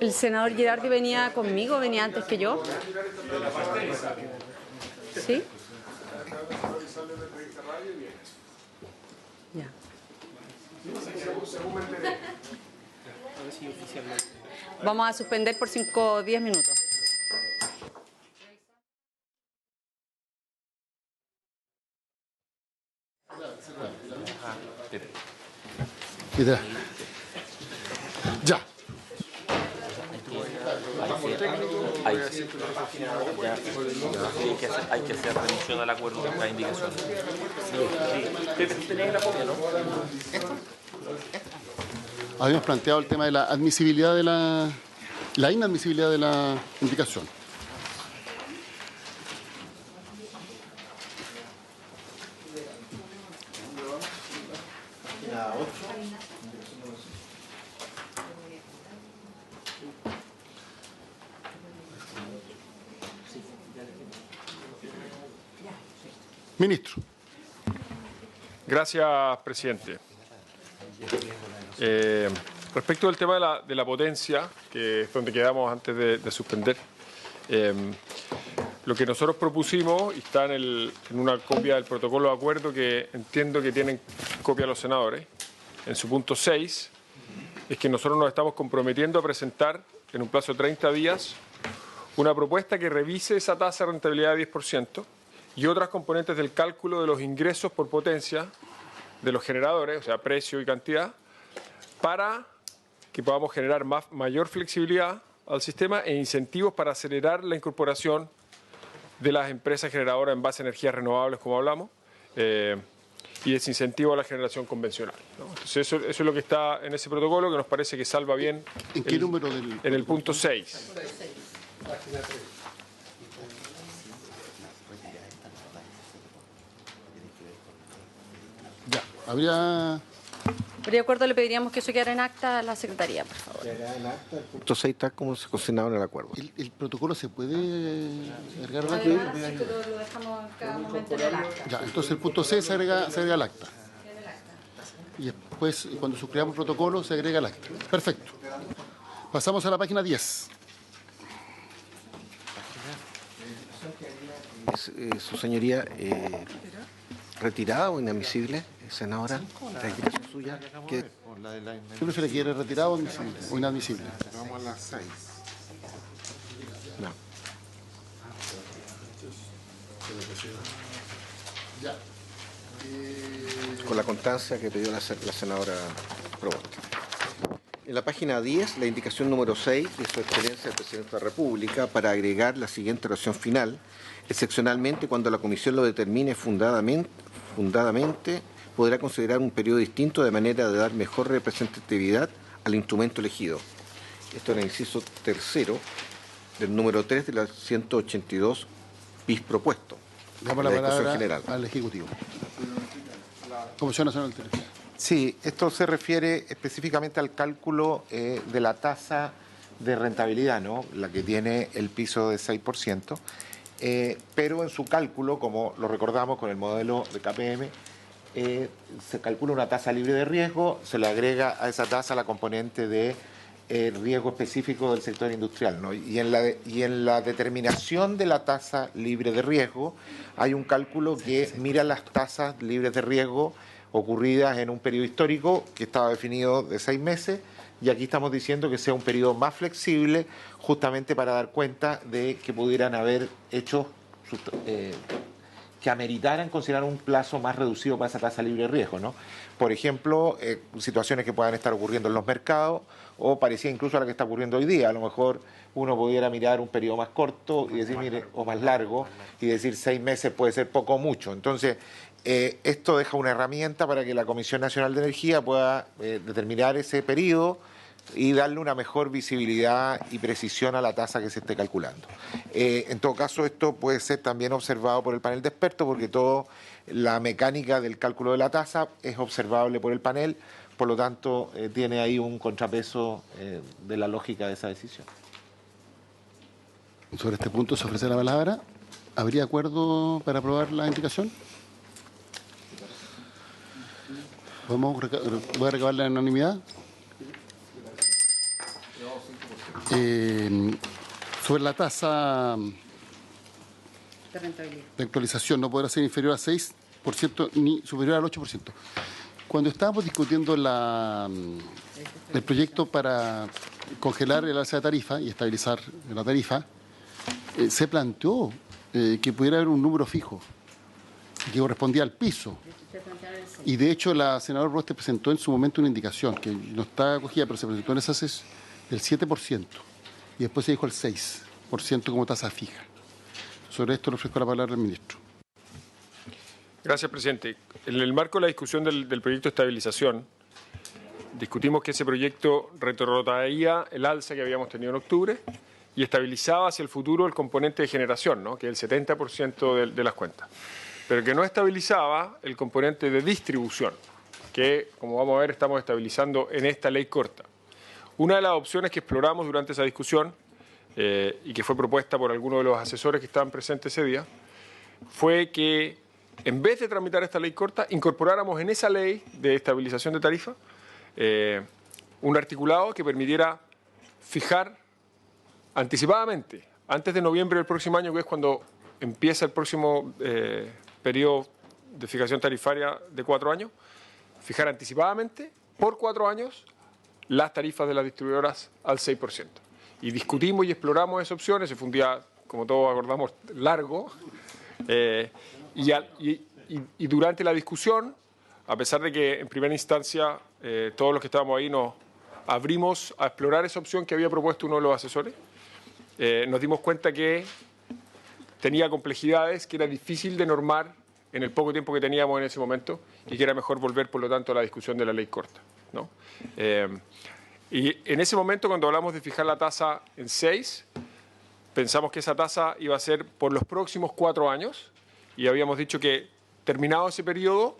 El senador Girardi venía conmigo, venía antes que yo. ¿Sí? Ya. Vamos a suspender por 5 o 10 minutos. Ya. Hay que hacer remisión al acuerdo de cada indicación. ¿Tenéis la copia, no? Habíamos planteado el tema de la admisibilidad de la inadmisibilidad de la indicación. Ministro. Gracias, presidente. Respecto del tema de la potencia, que es donde quedamos antes de suspender, lo que nosotros propusimos, y está en una copia del protocolo de acuerdo que entiendo que tienen copia los senadores, en su punto 6, es que nosotros nos estamos comprometiendo a presentar en un plazo de 30 días una propuesta que revise esa tasa de rentabilidad de 10% y otras componentes del cálculo de los ingresos por potencia de los generadores, o sea, precio y cantidad, para que podamos generar mayor flexibilidad al sistema e incentivos para acelerar la incorporación de las empresas generadoras en base a energías renovables, como hablamos, y desincentivo a la generación convencional, ¿no? Entonces, eso es lo que está en ese protocolo, que nos parece que salva bien. ¿En qué número del...? En el punto 6. Ya, habría... De acuerdo, le pediríamos que eso quedara en acta a la Secretaría, por favor. Quedará en acta el punto 6 tal como se consignaba en el acuerdo. ¿El protocolo se puede agregar al acta? Además, sí, pero lo dejamos en cada momento en el acta. Ya, entonces el punto C se agrega al acta. Y después, cuando suscribamos el protocolo, se agrega al acta. Perfecto. Pasamos a la página 10. Su señoría, retirada o inadmisible, senadora, la indicación suya. ¿Qué prefiere que era retirado o inadmisible? Vamos a las 6. No. Ya. Con la constancia que pidió la senadora Proboste. En la página 10, la indicación número 6 de su experiencia del Presidente de la República para agregar la siguiente oración final, excepcionalmente cuando la Comisión lo determine fundadamente, podrá considerar un periodo distinto de manera de dar mejor representatividad al instrumento elegido. Esto en el inciso tercero del número 3 de la 182 bis propuesto. Damos la palabra al Ejecutivo. Comisión Nacional de Energía. Sí, esto se refiere específicamente al cálculo de la tasa de rentabilidad, ¿no? La que tiene el piso de 6%, pero en su cálculo, como lo recordamos con el modelo de KPM, se calcula una tasa libre de riesgo, se le agrega a esa tasa la componente de riesgo específico del sector industrial, ¿no? Y en la determinación de la tasa libre de riesgo hay un cálculo que mira las tasas libres de riesgo ocurridas en un periodo histórico que estaba definido de 6 meses, y aquí estamos diciendo que sea un periodo más flexible justamente para dar cuenta de que pudieran haber hechos que ameritaran considerar un plazo más reducido para esa tasa libre de riesgo, ¿no? Por ejemplo, situaciones que puedan estar ocurriendo en los mercados, o parecía incluso a la que está ocurriendo hoy día. A lo mejor uno pudiera mirar un periodo más corto y decir, mire, o más largo, y decir 6 meses puede ser poco o mucho. Entonces, esto deja una herramienta para que la Comisión Nacional de Energía pueda determinar ese periodo y darle una mejor visibilidad y precisión a la tasa que se esté calculando. En todo caso, esto puede ser también observado por el panel de expertos, porque toda la mecánica del cálculo de la tasa es observable por el panel, por lo tanto, tiene ahí un contrapeso de la lógica de esa decisión. Sobre este punto se ofrece la palabra. ¿Habría acuerdo para aprobar la indicación? Voy a recabar la unanimidad. Sobre la tasa De rentabilidad. de actualización no podrá ser inferior al 6% ni superior al 8%. Cuando estábamos discutiendo el proyecto para congelar el alza de tarifa y estabilizar la tarifa, se planteó que pudiera haber un número fijo que correspondía al piso. Y de hecho la senadora Proboste presentó en su momento una indicación que no está acogida, pero se presentó en esas es del 7%. Y después se dijo el 6% como tasa fija. Sobre esto le ofrezco la palabra al ministro. Gracias, presidente. En el marco de la discusión del proyecto de estabilización, discutimos que ese proyecto retrotraía el alza que habíamos tenido en octubre y estabilizaba hacia el futuro el componente de generación, ¿no?, que es el 70% de las cuentas, pero que no estabilizaba el componente de distribución, que, como vamos a ver, estamos estabilizando en esta ley corta. Una de las opciones que exploramos durante esa discusión y que fue propuesta por algunos de los asesores que estaban presentes ese día, fue que en vez de tramitar esta ley corta, incorporáramos en esa ley de estabilización de tarifa un articulado que permitiera fijar anticipadamente, antes de noviembre del próximo año, que es cuando empieza el próximo periodo de fijación tarifaria de 4 años, fijar anticipadamente por 4 años las tarifas de las distribuidoras al 6%. Y discutimos y exploramos esa opción. Ese fue un día, como todos acordamos, largo. Y durante la discusión, a pesar de que en primera instancia todos los que estábamos ahí nos abrimos a explorar esa opción que había propuesto uno de los asesores, nos dimos cuenta que tenía complejidades, que era difícil de normar en el poco tiempo que teníamos en ese momento y que era mejor volver, por lo tanto, a la discusión de la ley corta, ¿no? Y en ese momento, cuando hablamos de fijar la tasa en 6, pensamos que esa tasa iba a ser por los próximos 4 años y habíamos dicho que, terminado ese periodo,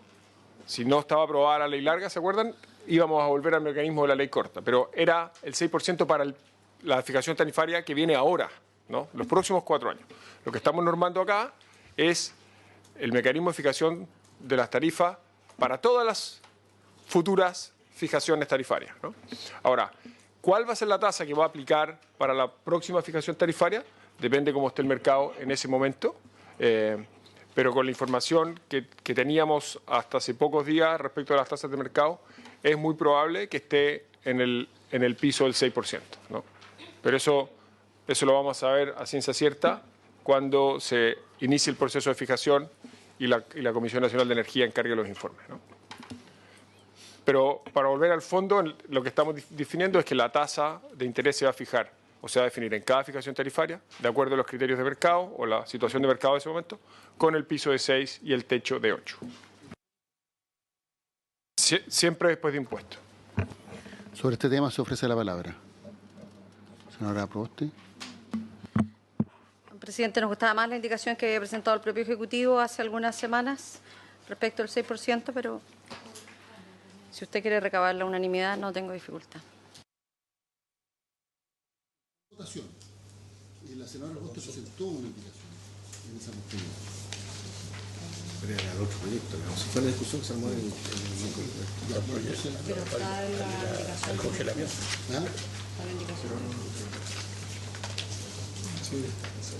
si no estaba aprobada la ley larga, ¿se acuerdan?, íbamos a volver al mecanismo de la ley corta, pero era el 6% para la fijación tarifaria que viene ahora, ¿no?, los próximos 4 años. Lo que estamos normando acá es el mecanismo de fijación de las tarifas para todas las futuras fijaciones tarifarias, ¿no? Ahora, ¿cuál va a ser la tasa que va a aplicar para la próxima fijación tarifaria? Depende cómo esté el mercado en ese momento, pero con la información que teníamos hasta hace pocos días respecto a las tasas de mercado, es muy probable que esté en el piso del 6%, ¿no? Pero eso lo vamos a saber a ciencia cierta cuando se inicie el proceso de fijación y la Comisión Nacional de Energía encargue los informes, ¿no? Pero para volver al fondo, lo que estamos definiendo es que la tasa de interés se va a fijar, o se va a definir en cada fijación tarifaria, de acuerdo a los criterios de mercado o la situación de mercado de ese momento, con el piso de 6 y el techo de 8. Siempre después de impuestos. Sobre este tema se ofrece la palabra. Senadora Proboste. Presidente, nos gustaba más la indicación que había presentado el propio Ejecutivo hace algunas semanas respecto al 6%, pero si usted quiere recabar la unanimidad, no tengo dificultad. Votación. La senadora Proboste presentó una indicación en esa oportunidad. Pero era el otro proyecto, digamos. Fue la discusión que se armó en el Pero está en la indicación. El congelamiento. ¿Ah? Está la indicación.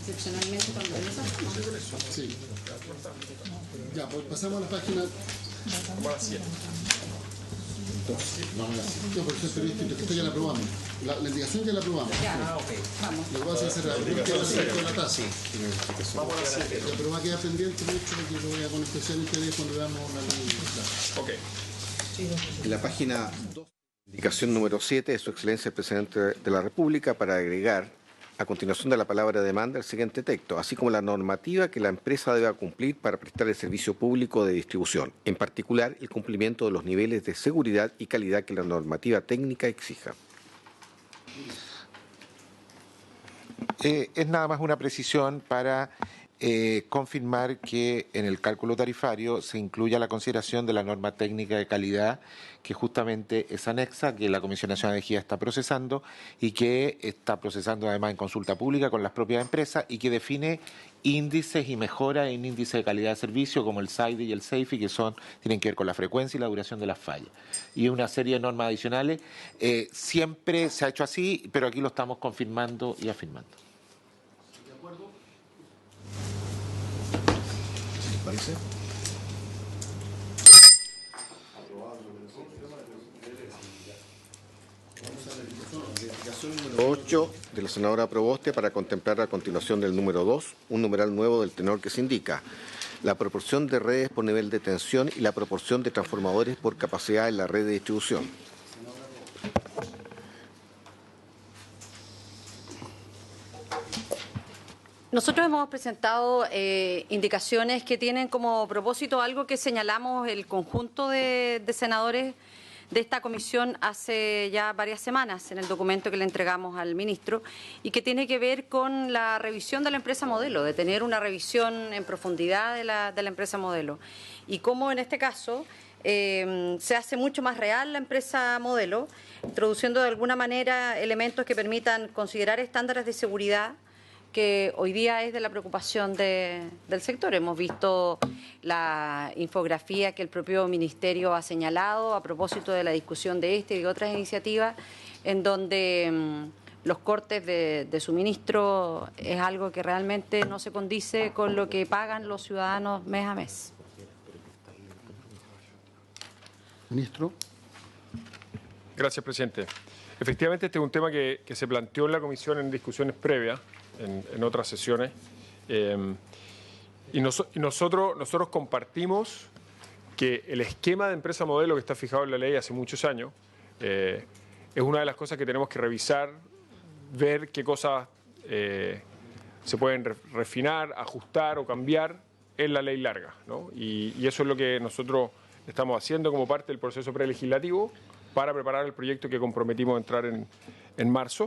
Excepcionalmente cuando en esa forma. Sí. Ya, pues pasamos a la página. Vamos a las 7. No, por eso es distinto, que esto ya la aprobamos. La indicación ya la aprobamos. Vamos. Lo que pasa es hacer la tasa. Pero va a quedar pendiente mucho porque lo voy a poner especialmente de cuando veamos la ley. Ok. En la página 2, indicación número 7 de Su Excelencia el Presidente de la República para agregar, a continuación de la palabra demanda, el siguiente texto, así como la normativa que la empresa deba cumplir para prestar el servicio público de distribución, en particular el cumplimiento de los niveles de seguridad y calidad que la normativa técnica exija. Es nada más una precisión para confirmar que en el cálculo tarifario se incluya la consideración de la norma técnica de calidad que justamente es anexa, que la Comisión Nacional de Energía está procesando y que está procesando además en consulta pública con las propias empresas y que define índices y mejora en índices de calidad de servicio como el SAIDI y el SAIFI, que tienen que ver con la frecuencia y la duración de las fallas. Y una serie de normas adicionales. Siempre se ha hecho así, pero aquí lo estamos confirmando y afirmando. ¿Parece? 8 de la senadora Proboste para contemplar a continuación del número 2 un numeral nuevo del tenor que se indica la proporción de redes por nivel de tensión y la proporción de transformadores por capacidad en la red de distribución. Nosotros hemos presentado indicaciones que tienen como propósito algo que señalamos el conjunto de senadores de esta comisión hace ya varias semanas en el documento que le entregamos al ministro y que tiene que ver con la revisión de la empresa modelo, de tener una revisión en profundidad de la empresa modelo. Y cómo en este caso se hace mucho más real la empresa modelo, introduciendo de alguna manera elementos que permitan considerar estándares de seguridad que hoy día es de la preocupación del sector. Hemos visto la infografía que el propio Ministerio ha señalado a propósito de la discusión de y de otras iniciativas, en donde los cortes de suministro es algo que realmente no se condice con lo que pagan los ciudadanos mes a mes. Ministro. Gracias, presidente. Efectivamente, este es un tema que se planteó en la comisión en discusiones previas, en otras sesiones, y nosotros compartimos que el esquema de empresa modelo que está fijado en la ley hace muchos años es una de las cosas que tenemos que revisar, ver qué cosas se pueden refinar, ajustar o cambiar en la ley larga, ¿no? Y eso es lo que nosotros estamos haciendo como parte del proceso prelegislativo para preparar el proyecto que comprometimos a entrar en marzo.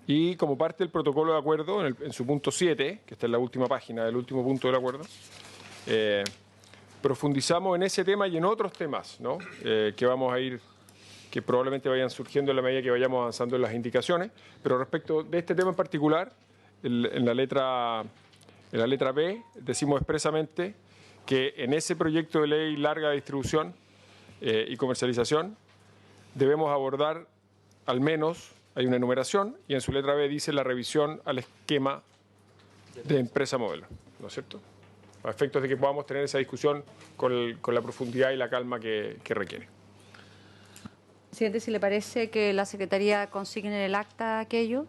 Y como parte del protocolo de acuerdo, en su punto 7, que está en la última página del último punto del acuerdo, profundizamos en ese tema y en otros temas, ¿no? Que vamos a ir, que probablemente vayan surgiendo en la medida que vayamos avanzando en las indicaciones. Pero respecto de este tema en particular, en la letra B, decimos expresamente que en ese proyecto de ley larga de distribución y comercialización debemos abordar al menos. Hay una enumeración y en su letra B dice la revisión al esquema de empresa modelo, ¿no es cierto? A efectos de que podamos tener esa discusión con la profundidad y la calma que requiere. Presidente, si le parece que la Secretaría consigne en el acta aquello,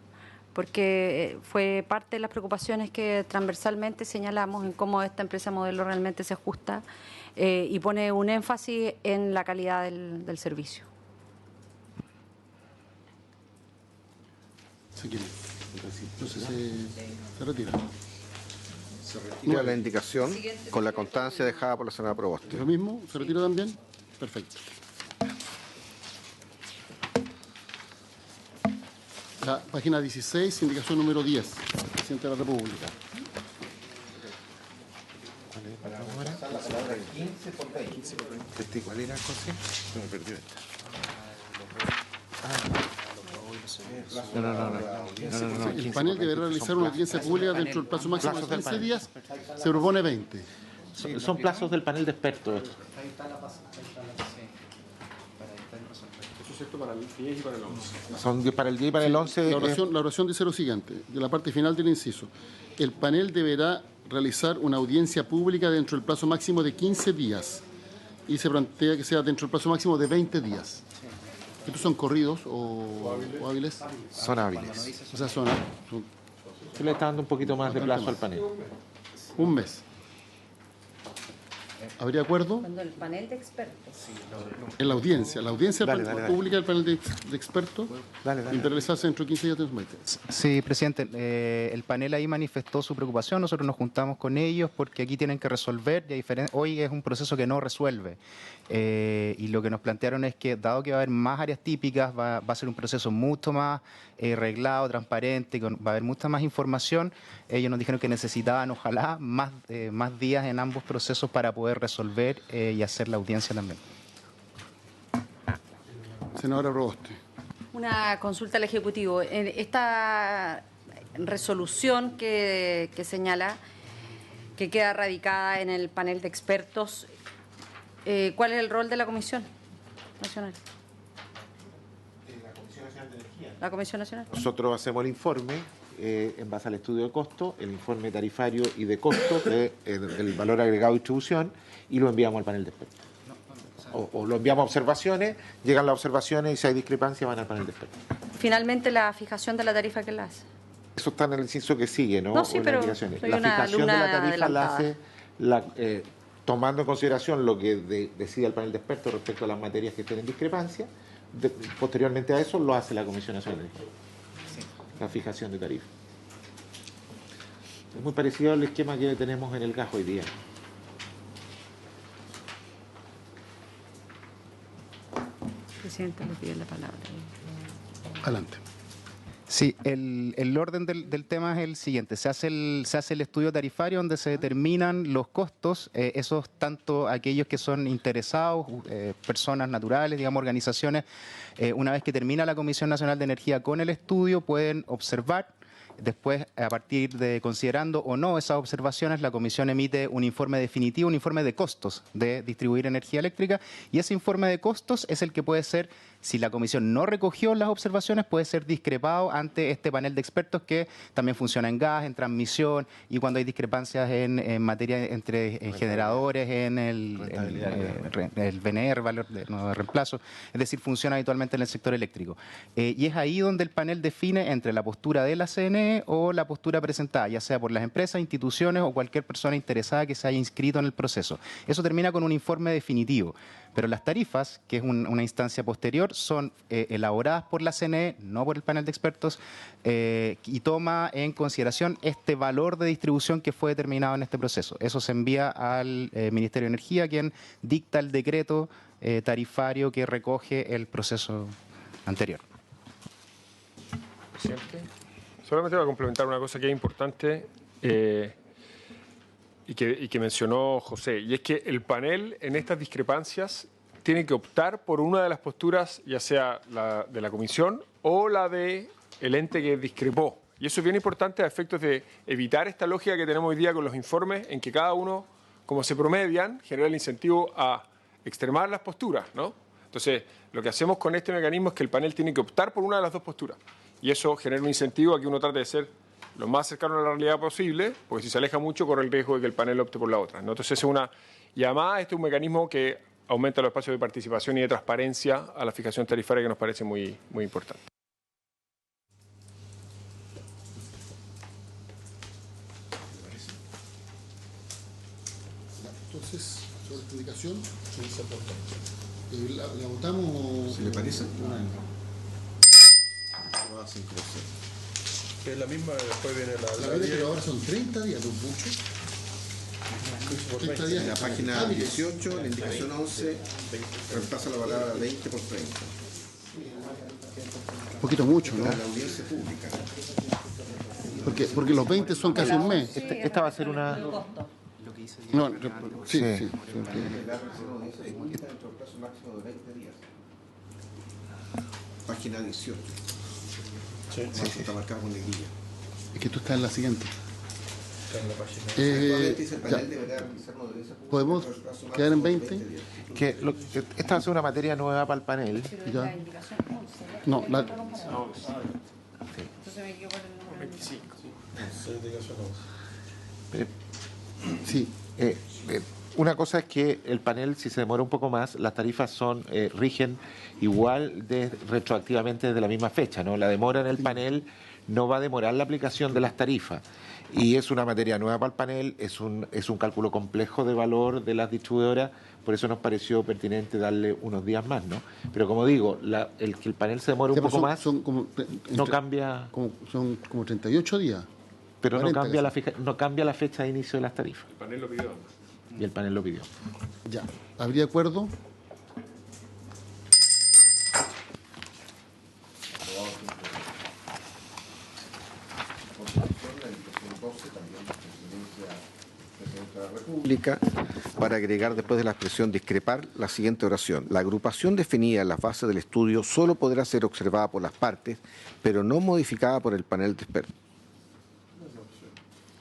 porque fue parte de las preocupaciones que transversalmente señalamos en cómo esta empresa modelo realmente se ajusta y pone un énfasis en la calidad del servicio. Entonces se retira. Se retira la indicación con la constancia dejada por la senadora Proboste. ¿Lo mismo? ¿Se retira también? Perfecto. La página 16, indicación número 10, Presidente de la República. ¿Cuál era, José? Se me perdió esta. No. El panel deberá realizar una audiencia pública dentro del plazo máximo de 15 días. Se propone 20. Son plazos del panel de expertos. Eso es cierto para el 10 y para el 11. Son para el 10 y para el 11. La oración dice lo siguiente, de la parte final del inciso. El panel deberá realizar una audiencia pública dentro del plazo máximo de 15 días y se plantea que sea dentro del plazo máximo de 20 días. ¿Estos son corridos o hábiles? Son hábiles. O sea, son Se le está dando un poquito más de plazo al panel. un mes. ¿Habría acuerdo? Cuando el panel de expertos. En la audiencia Dale, dale. pública del panel de expertos, Dale, dale. interrealizarse dentro de 15 días de Maite. Sí, presidente. El panel ahí manifestó su preocupación. Nosotros nos juntamos con ellos porque aquí tienen que resolver. Y hoy es un proceso que no resuelve. Y lo que nos plantearon es que, dado que va a haber más áreas típicas, va a ser un proceso mucho más reglado, transparente, va a haber mucha más información. Ellos nos dijeron que necesitaban, ojalá, más días en ambos procesos para poder resolver y hacer la audiencia también. Senadora Proboste. Una consulta al Ejecutivo. En esta resolución que señala que queda radicada en el panel de expertos, ¿cuál es el rol de la Comisión Nacional? La Comisión Nacional. Nosotros hacemos el informe en base al estudio de costo, el informe tarifario y de costo, el valor agregado de distribución, y lo enviamos al panel de expertos. O lo enviamos a observaciones, llegan las observaciones y si hay discrepancia van al panel de expertos. Finalmente, la fijación de la tarifa que la hace. Eso está en el inciso que sigue, ¿no? No, sí, O en las pero indicaciones. soy La una fijación de la alumna tarifa la adelantada. hace tomando en consideración lo que decide el panel de expertos respecto a las materias que tienen discrepancia. Posteriormente a eso lo hace la Comisión Nacional de Energía. La fijación de tarifa. Es muy parecido al esquema que tenemos en el gas hoy día. Presidente, le pide la palabra. Adelante. Sí, el orden del tema es el siguiente. Se hace el estudio tarifario donde se determinan los costos, esos tanto aquellos que son interesados, personas naturales, digamos, organizaciones. Una vez que termina la Comisión Nacional de Energía con el estudio, pueden observar. Después, a partir de considerando o no esas observaciones, la Comisión emite un informe definitivo, un informe de costos de distribuir energía eléctrica, y ese informe de costos es el que puede ser, si la Comisión no recogió las observaciones, puede ser discrepado ante este panel de expertos que también funciona en gas, en transmisión, y cuando hay discrepancias en materia entre generadores, en el VNR, valor de reemplazo, es decir, funciona habitualmente en el sector eléctrico. Y es ahí donde el panel define entre la postura de la CNE o la postura presentada, ya sea por las empresas, instituciones o cualquier persona interesada que se haya inscrito en el proceso. Eso termina con un informe definitivo, pero las tarifas, que es una instancia posterior, son elaboradas por la CNE, no por el panel de expertos, y toma en consideración este valor de distribución que fue determinado en este proceso. Eso se envía al Ministerio de Energía, quien dicta el decreto tarifario que recoge el proceso anterior. Presidente. Solamente voy a complementar una cosa que es importante y que mencionó José, y es que el panel en estas discrepancias tiene que optar por una de las posturas, ya sea la de la comisión o la del ente que discrepó. Y eso es bien importante a efectos de evitar esta lógica que tenemos hoy día con los informes, en que cada uno, como se promedian, genera el incentivo a extremar las posturas, ¿no? Entonces, lo que hacemos con este mecanismo es que el panel tiene que optar por una de las dos posturas. Y eso genera un incentivo a que uno trate de ser lo más cercano a la realidad posible, porque si se aleja mucho corre el riesgo de que el panel opte por la otra, ¿no? Entonces, y además este es un mecanismo que aumenta los espacios de participación y de transparencia a la fijación tarifaria, que nos parece muy, muy importante. Entonces, sobre esta indicación, la votamos. ¿Se le parece? Que es la misma, después viene La verdad, pero ahora son 30 días, no es mucho. 30 días. En la página 18, la indicación 11, reemplaza la palabra 20 por 30. Un poquito mucho, ¿no? La audiencia pública. Porque los 20 son casi un mes. Esta va a ser una... No, sí. Página 18. Sí. Está marcado con negrilla. Es que tú estás en la siguiente. Dice el panel deberá realizar una audiencia pública. ¿Podemos quedar en 20? Esta va a ser una materia nueva para el panel. Ya. No, la... Sí. Una cosa es que el panel, si se demora un poco más, las tarifas rigen igual retroactivamente desde la misma fecha, ¿no? La demora en el panel no va a demorar la aplicación de las tarifas. Y es una materia nueva para el panel, es un cálculo complejo de valor de las distribuidoras, por eso nos pareció pertinente darle unos días más, ¿no? Pero como digo, que el panel se demore un poco más, no cambia... Son como 38 días. Pero no cambia la fecha de inicio de las tarifas. El panel lo pidió. Y el panel lo pidió. Ya. ¿Habría acuerdo? República para agregar después de la expresión discrepar la siguiente oración. La agrupación definida en las bases del estudio solo podrá ser observada por las partes, pero no modificada por el panel de expertos.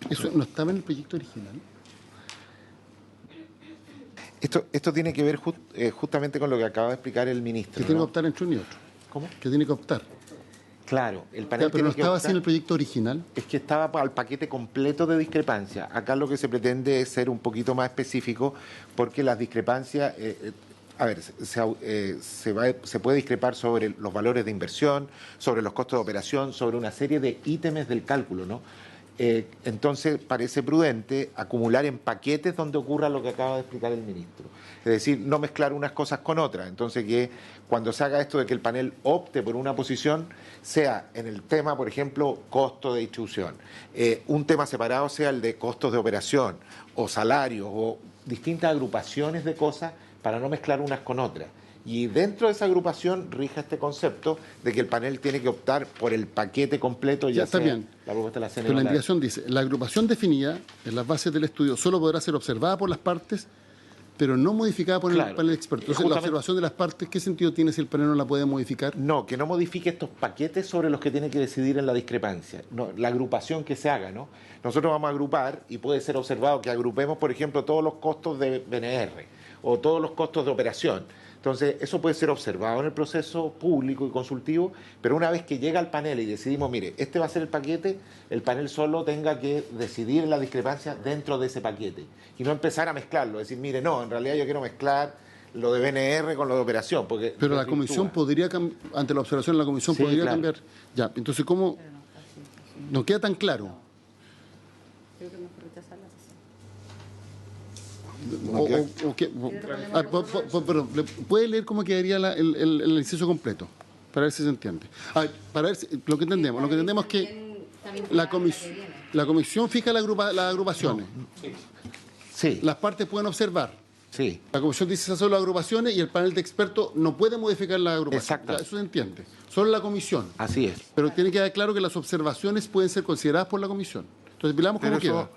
¿Eso no estaba en el proyecto original? Esto tiene que ver justamente con lo que acaba de explicar el ministro. Que tiene que ¿no? optar entre uno y otro. ¿Cómo? Que tiene que optar. Claro, el panel Pero no tiene que estaba optar. así en el proyecto original. Es que estaba para el paquete completo de discrepancia. Acá lo que se pretende es ser un poquito más específico porque las discrepancias, se puede discrepar sobre los valores de inversión, sobre los costos de operación, sobre una serie de ítems del cálculo, ¿no? Entonces parece prudente acumular en paquetes donde ocurra lo que acaba de explicar el ministro. Es decir, no mezclar unas cosas con otras. Entonces que cuando se haga esto de que el panel opte por una posición, sea en el tema, por ejemplo, costo de distribución, un tema separado sea el de costos de operación o salarios o distintas agrupaciones de cosas para no mezclar unas con otras. Y dentro de esa agrupación rija este concepto de que el panel tiene que optar por el paquete completo, Ya está sea bien. la propuesta de la CNE. Pero la indicación dice, la agrupación definida en las bases del estudio solo podrá ser observada por las partes, pero no modificada por el panel de expertos. Entonces, la observación de las partes, ¿qué sentido tiene si el panel no la puede modificar? No, que no modifique estos paquetes sobre los que tiene que decidir en la discrepancia. No, la agrupación que se haga, ¿no? Nosotros vamos a agrupar y puede ser observado que agrupemos, por ejemplo, todos los costos de BNR o todos los costos de operación. Entonces, eso puede ser observado en el proceso público y consultivo, pero una vez que llega al panel y decidimos, mire, este va a ser el paquete, el panel solo tenga que decidir la discrepancia dentro de ese paquete y no empezar a mezclarlo, decir, mire, no, en realidad yo quiero mezclar lo de BNR con lo de operación. Porque Pero la comisión podría, ante la observación de la comisión, Sí, podría claro. cambiar. Ya, entonces, ¿cómo? No queda tan claro. Perdón, ¿puede leer cómo quedaría el inciso completo? Para ver si se entiende. Para ver si, lo que entendemos es que la comisión fija las agrupaciones. Sí, Las partes pueden observar. sí. La comisión dice esas son las agrupaciones y el panel de expertos no puede modificar las agrupaciones. Exacto. Ya, eso se entiende. Solo la comisión. Así es. Pero tiene que quedar claro que las observaciones pueden ser consideradas por la comisión. Entonces, veamos cómo queda.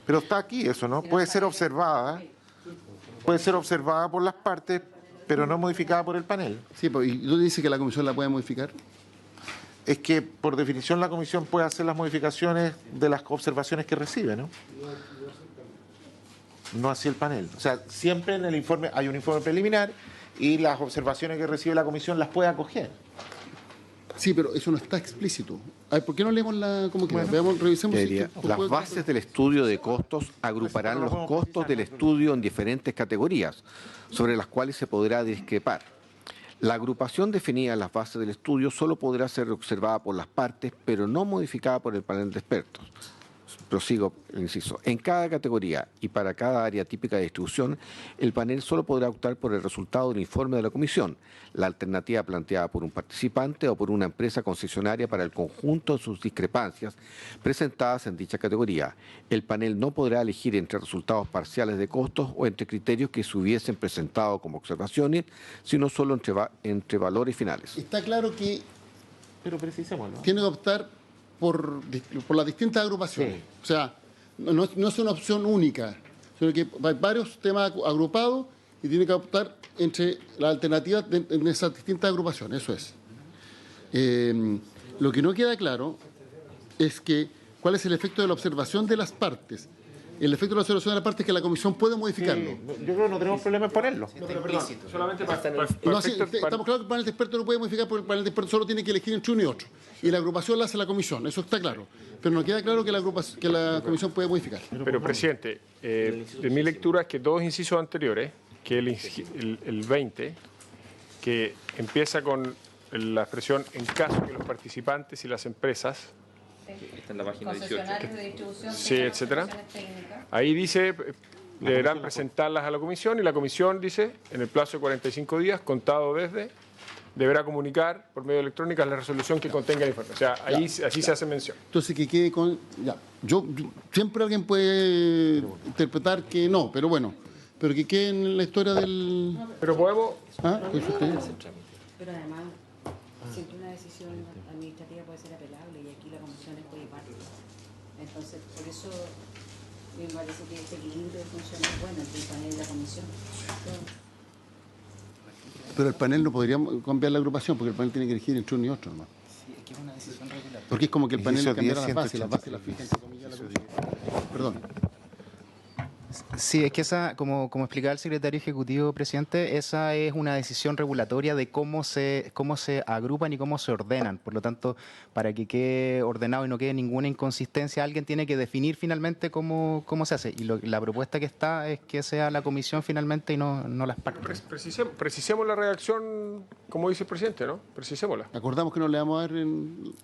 Pero está aquí eso, ¿no? Puede ser observada por las partes, pero no modificada por el panel. Sí, pues, ¿y dónde dice que la comisión la puede modificar? Es que, por definición, la comisión puede hacer las modificaciones de las observaciones que recibe, ¿no? No así el panel. O sea, siempre en el informe hay un informe preliminar y las observaciones que recibe la comisión las puede acoger. Sí, pero eso no está explícito. A ver, ¿por qué no leemos cómo queda? Veamos, revisemos. Las bases del estudio de costos agruparán los costos del estudio en diferentes categorías, sobre las cuales se podrá discrepar. La agrupación definida en las bases del estudio solo podrá ser observada por las partes, pero no modificada por el panel de expertos. Prosigo el inciso. En cada categoría y para cada área típica de distribución, el panel solo podrá optar por el resultado del informe de la comisión, la alternativa planteada por un participante o por una empresa concesionaria para el conjunto de sus discrepancias presentadas en dicha categoría. El panel no podrá elegir entre resultados parciales de costos o entre criterios que se hubiesen presentado como observaciones, sino solo entre valores finales. Está claro que Pero precisémoslo. tiene que optar por las distintas agrupaciones. Sí. O sea, no es una opción única, sino que hay varios temas agrupados y tiene que optar entre las alternativas en esas distintas agrupaciones, eso es. Lo que no queda claro es cuál es el efecto de la observación de las partes. El efecto de la observación de las partes es que la comisión puede modificarlo. Yo creo que no tenemos problema en ponerlo. Solamente para No, sí, estamos claros que el panel de expertos no puede modificar porque el panel de expertos solo tiene que elegir entre uno y otro. Y la agrupación la hace la comisión, eso está claro. Pero no queda claro que la comisión puede modificar. Pero, presidente, de mi lectura es que dos incisos anteriores, que el 20, que empieza con la expresión en caso que los participantes y las empresas, Está en la página 18. Concesionarios de distribución, Sí, tengan etcétera. soluciones técnicas. ahí dice, deberán presentarlas a la comisión y la comisión dice, en el plazo de 45 días, contado desde, deberá comunicar por medio electrónico la resolución que contenga el informe. O sea, ahí así se hace mención. Entonces, que quede con... Ya, siempre alguien puede interpretar que no, pero bueno, pero que quede en la historia del... Pero podemos... ¿Ah? ¿Qué dice usted? Pero además, siempre una decisión administrativa puede ser apelable y aquí la comisión es parte. Entonces, por eso me parece que este equilibrio funciona bueno entre el panel y la comisión. Pero el panel no podría cambiar la agrupación, porque el panel tiene que elegir entre uno y otro, ¿no? Sí, es que es una decisión regulatoria. Porque es como que el panel 18, cambiara 10, las bases, las 183. bases las fija entre comillas la comisión. Perdón. Sí, es que esa, como explicaba el secretario ejecutivo, presidente, esa es una decisión regulatoria de cómo se agrupan y cómo se ordenan. Por lo tanto, para que quede ordenado y no quede ninguna inconsistencia, alguien tiene que definir finalmente cómo se hace. Y la propuesta que está es que sea la comisión finalmente y no las partes. Precisemos la redacción, como dice el presidente, ¿no? Precisémosla. Acordamos que no le vamos a dar en...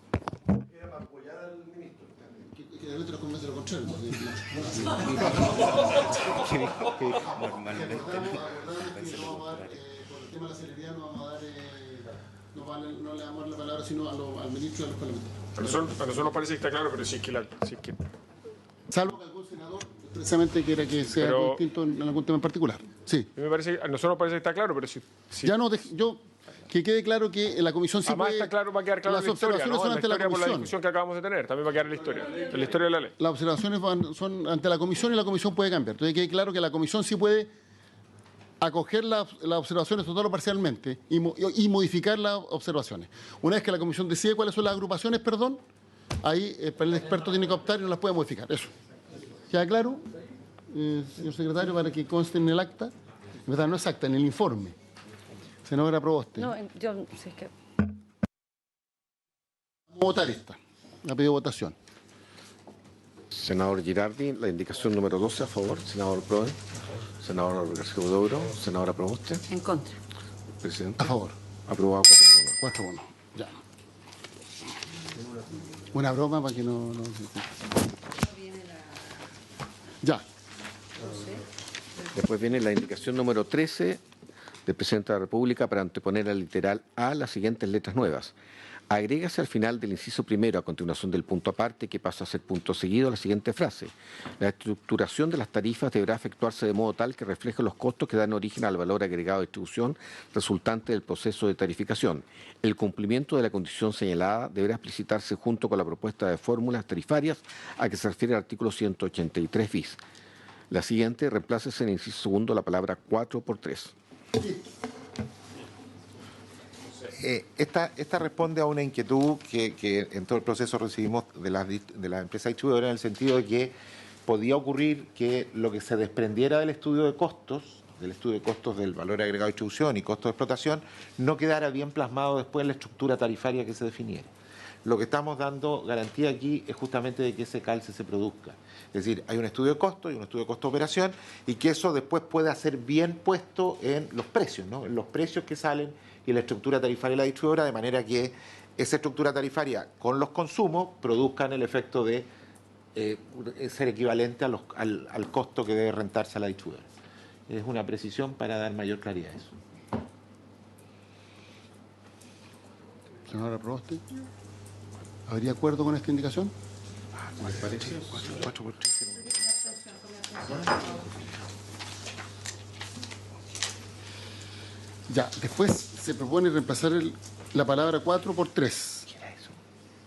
Que el otro convence lo contrario. Normalmente. Por el tema de la celeridad no vamos a dar, no le damos la palabra sino al ministro y a los parlamentarios. A nosotros nos parece que está claro, pero sí es que Salvo que algún senador precisamente quiera que sea Pero- distinto en algún tema en particular. Sí. a nosotros nos parece que está claro, pero si Ya no, que quede claro que en la comisión sí además puede... está claro, va a quedar claro en las la historia, observaciones ¿no? son En la ante la historia por la comisión. discusión que acabamos de tener, también va a quedar en la historia de la ley. Las observaciones son ante la comisión y la comisión puede cambiar. Entonces quede claro que la comisión sí puede acoger las observaciones total o parcialmente y modificar las observaciones. Una vez que la comisión decide cuáles son las agrupaciones, ahí el panel de expertos tiene que optar y no las puede modificar. Eso. ¿Queda claro, señor secretario, para que conste en el acta? En verdad no es acta, en el informe. Senadora Proboste. No, yo sí, es que Vamos a votar esta. Ha pedido votación. Senador Girardi, la indicación número 12 a favor. Senador Proen. Senador García Huidobro. Senadora Proboste. en contra. Presidente. A favor. Aprobado 4 por 1. 4-1. Ya. Una broma para que no... Ya. Después viene la indicación número 13 del Presidente de la República para anteponer al literal A las siguientes letras nuevas. Agrégase al final del inciso primero, a continuación del punto aparte, que pasa a ser punto seguido, la siguiente frase. La estructuración de las tarifas deberá efectuarse de modo tal que refleje los costos que dan origen al valor agregado de distribución resultante del proceso de tarificación. El cumplimiento de la condición señalada deberá explicitarse junto con la propuesta de fórmulas tarifarias a que se refiere el artículo 183 bis. La siguiente, reemplácese en el inciso segundo la palabra 4 por 3. Esta responde a una inquietud que en todo el proceso recibimos de la empresa distribuidora, en el sentido de que podía ocurrir que lo que se desprendiera del estudio de costos del valor agregado de distribución y costo de explotación, no quedara bien plasmado después en la estructura tarifaria que se definiera. Lo que estamos dando garantía aquí es justamente de que ese calce se produzca. Es decir, hay un estudio de costo y un estudio de costo-operación y que eso después pueda ser bien puesto en los precios, ¿no? En los precios que salen y en la estructura tarifaria de la distribuidora, de manera que esa estructura tarifaria con los consumos produzcan el efecto de ser equivalente al costo que debe rentarse a la distribuidora. Es una precisión para dar mayor claridad a eso. Senadora Proboste. ¿Habría acuerdo con esta indicación? ¿Me parece? 4 por 3. Ya, después se propone reemplazar la palabra 4 por 3. ¿Qué era eso?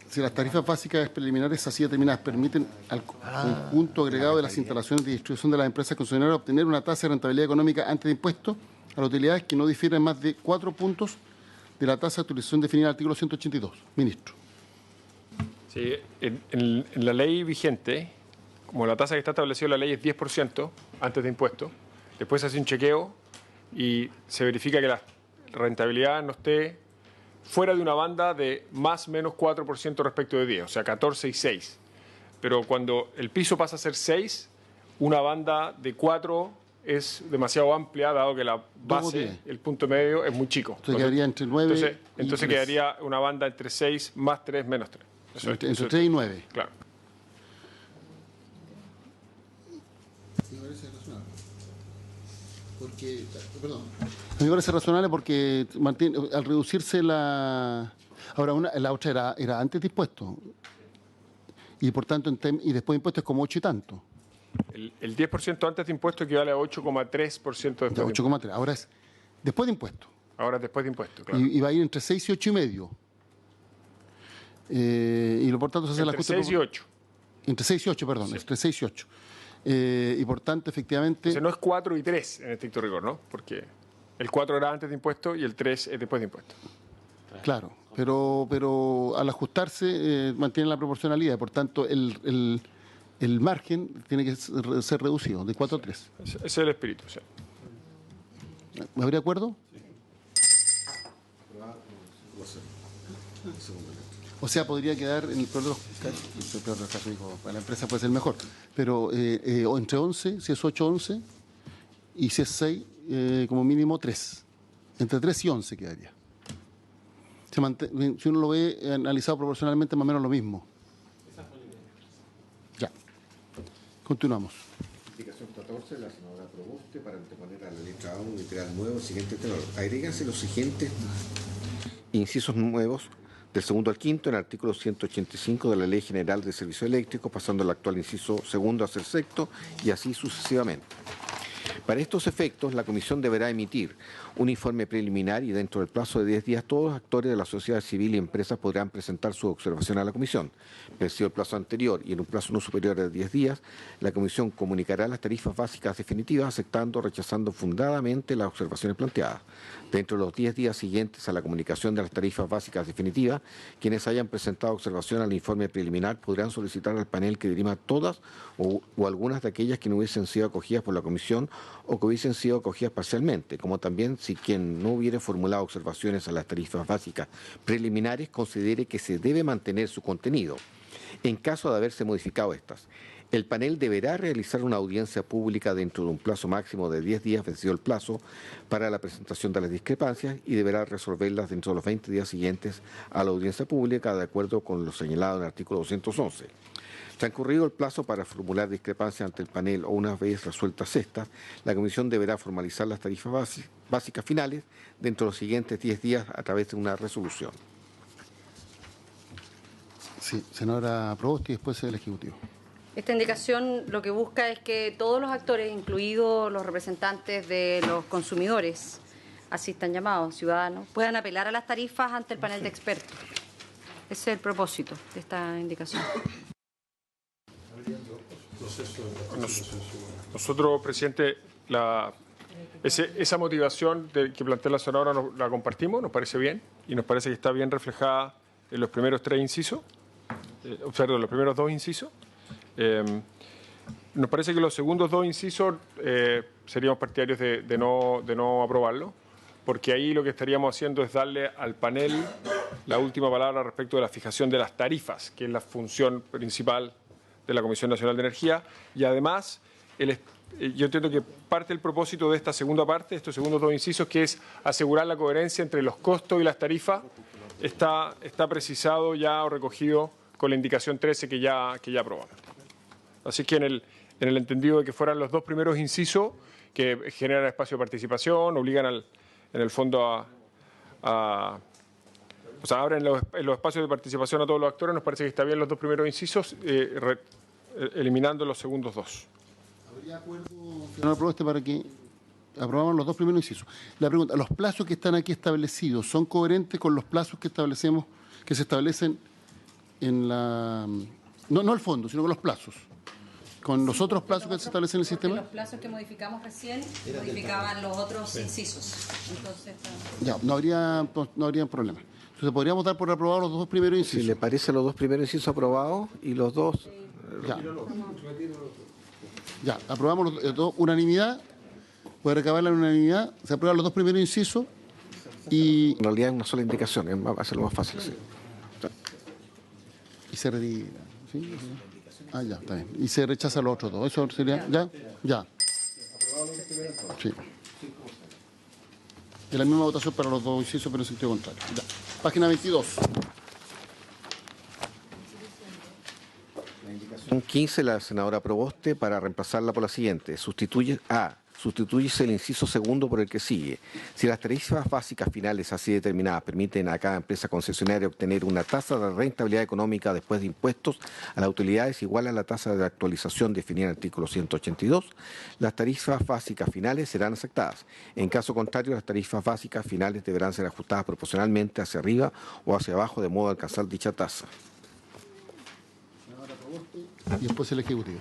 Si las tarifas básicas preliminares así determinadas permiten al conjunto agregado de las instalaciones de distribución de las empresas concesionarias obtener una tasa de rentabilidad económica antes de impuestos a las utilidades que no difieran más de 4 puntos de la tasa de utilización definida en el artículo 182. Ministro. Sí, en la ley vigente, como la tasa que está establecida en la ley es 10% antes de impuestos, después se hace un chequeo y se verifica que la rentabilidad no esté fuera de una banda de más o menos 4% respecto de 10, o sea, 14 y 6. Pero cuando el piso pasa a ser 6, una banda de 4 es demasiado amplia, dado que la base, 10. el punto medio, es muy chico. Entonces quedaría entre 9 Entonces y 3. quedaría una banda entre 6 más 3 menos 3. Entre 3 y 9. Claro. A mí me parece razonable porque al reducirse la... Ahora, la otra era antes de impuestos. Y por tanto, y después de impuestos es como 8 y tanto. El 10% antes de impuestos equivale a 8,3% después de Ya, impuestos. 8,3. Ahora es después de impuestos. Ahora después de impuestos, claro. Y va a ir entre 6 y 8 y medio. Y por tanto se hace el Entre ajuste. 6 y 8. Entre 6 y 8, perdón. Sí. Entre 6 y 8. Y por tanto, efectivamente... Entonces no es 4 y 3 en estricto rigor, ¿no? Porque el 4 era antes de impuestos y el 3 es después de impuestos. Claro, pero al ajustarse mantiene la proporcionalidad. Por tanto, el margen tiene que ser reducido de 4 a 3. Ese es el espíritu, sí. ¿Habría acuerdo? O sea, podría quedar en el peor de los casos, dijo, para la empresa puede ser mejor, pero o entre 11, si es 8, 11, y si es 6, como mínimo 3. Entre 3 y 11 quedaría. Si uno lo ve analizado proporcionalmente, más o menos lo mismo. Ya. Continuamos. Indicación 14 de la senadora Proboste para anteponer a la letra A un literal nuevo el siguiente tenor. Agréganse los siguientes incisos nuevos del segundo al quinto en el artículo 185 de la Ley General de Servicio Eléctrico, pasando el actual inciso segundo a ser sexto y así sucesivamente. Para estos efectos, la Comisión deberá emitir un informe preliminar y dentro del plazo de 10 días todos los actores de la sociedad civil y empresas podrán presentar su observación a la Comisión. Vencido el plazo anterior y en un plazo no superior a 10 días, la Comisión comunicará las tarifas básicas definitivas aceptando o rechazando fundadamente las observaciones planteadas. Dentro de los 10 días siguientes a la comunicación de las tarifas básicas definitivas, quienes hayan presentado observación al informe preliminar podrán solicitar al panel que dirima todas o algunas de aquellas que no hubiesen sido acogidas por la Comisión o que hubiesen sido acogidas parcialmente, como también si quien no hubiera formulado observaciones a las tarifas básicas preliminares considere que se debe mantener su contenido. En caso de haberse modificado estas, el panel deberá realizar una audiencia pública dentro de un plazo máximo de 10 días vencido el plazo para la presentación de las discrepancias y deberá resolverlas dentro de los 20 días siguientes a la audiencia pública de acuerdo con lo señalado en el artículo 211. Transcurrido el plazo para formular discrepancias ante el panel o una vez resueltas estas, la Comisión deberá formalizar las tarifas básicas finales dentro de los siguientes 10 días a través de una resolución. Sí, senadora Proboste y después el Ejecutivo. Esta indicación lo que busca es que todos los actores, incluidos los representantes de los consumidores, así están llamados, ciudadanos, puedan apelar a las tarifas ante el panel de expertos. Ese es el propósito de esta indicación. Nosotros, presidente, esa motivación que plantea la senadora la compartimos, nos parece bien y nos parece que está bien reflejada en los primeros 3 incisos, los primeros 2 incisos. Nos parece que los segundos 2 incisos seríamos partidarios de no aprobarlo, porque ahí lo que estaríamos haciendo es darle al panel la última palabra respecto de la fijación de las tarifas, que es la función principal de la Comisión Nacional de Energía, y además yo entiendo que parte del propósito de esta segunda parte, estos segundos 2 incisos, que es asegurar la coherencia entre los costos y las tarifas, está precisado ya o recogido con la indicación 13 que ya aprobamos. Así que en el entendido de que fueran los 2 primeros incisos que generan espacio de participación, obligan en el fondo o sea, abren los espacios de participación a todos los actores, nos parece que está bien los 2 primeros incisos, eliminando los segundos 2. ¿Habría acuerdo, senador Proboste, para que aprobamos los 2 primeros incisos? La pregunta, ¿los plazos que están aquí establecidos son coherentes con los plazos que se establecen en la... No el fondo, sino con los plazos? ¿Con los otros plazos que se establecen en el sistema? Los plazos que modificamos recién modificaban los otros incisos. Entonces, Ya, no habría problema. Entonces, podríamos dar por aprobados los 2 primeros incisos. Si le parece, los 2 primeros incisos aprobados y los 2... Ya, aprobamos los 2, unanimidad. Puede recabar la unanimidad. Se aprueban los 2 primeros incisos y... En realidad es una sola indicación, va a ser lo más fácil. Sí. Y se retira. ¿Sí? Ah, ya, está bien. Y se rechaza los otros 2. Eso sería... ¿Ya? Ya. Sí. Y la misma votación para los dos incisos, pero en sentido contrario. Ya. Página 22. La indicación 15, la senadora Proboste, para reemplazarla por la siguiente. Sustituyese el inciso segundo por el que sigue. Si las tarifas básicas finales así determinadas permiten a cada empresa concesionaria obtener una tasa de rentabilidad económica después de impuestos a las utilidades igual a la tasa de actualización definida en el artículo 182, las tarifas básicas finales serán aceptadas. En caso contrario, las tarifas básicas finales deberán ser ajustadas proporcionalmente hacia arriba o hacia abajo de modo a alcanzar dicha tasa. Y después el Ejecutivo.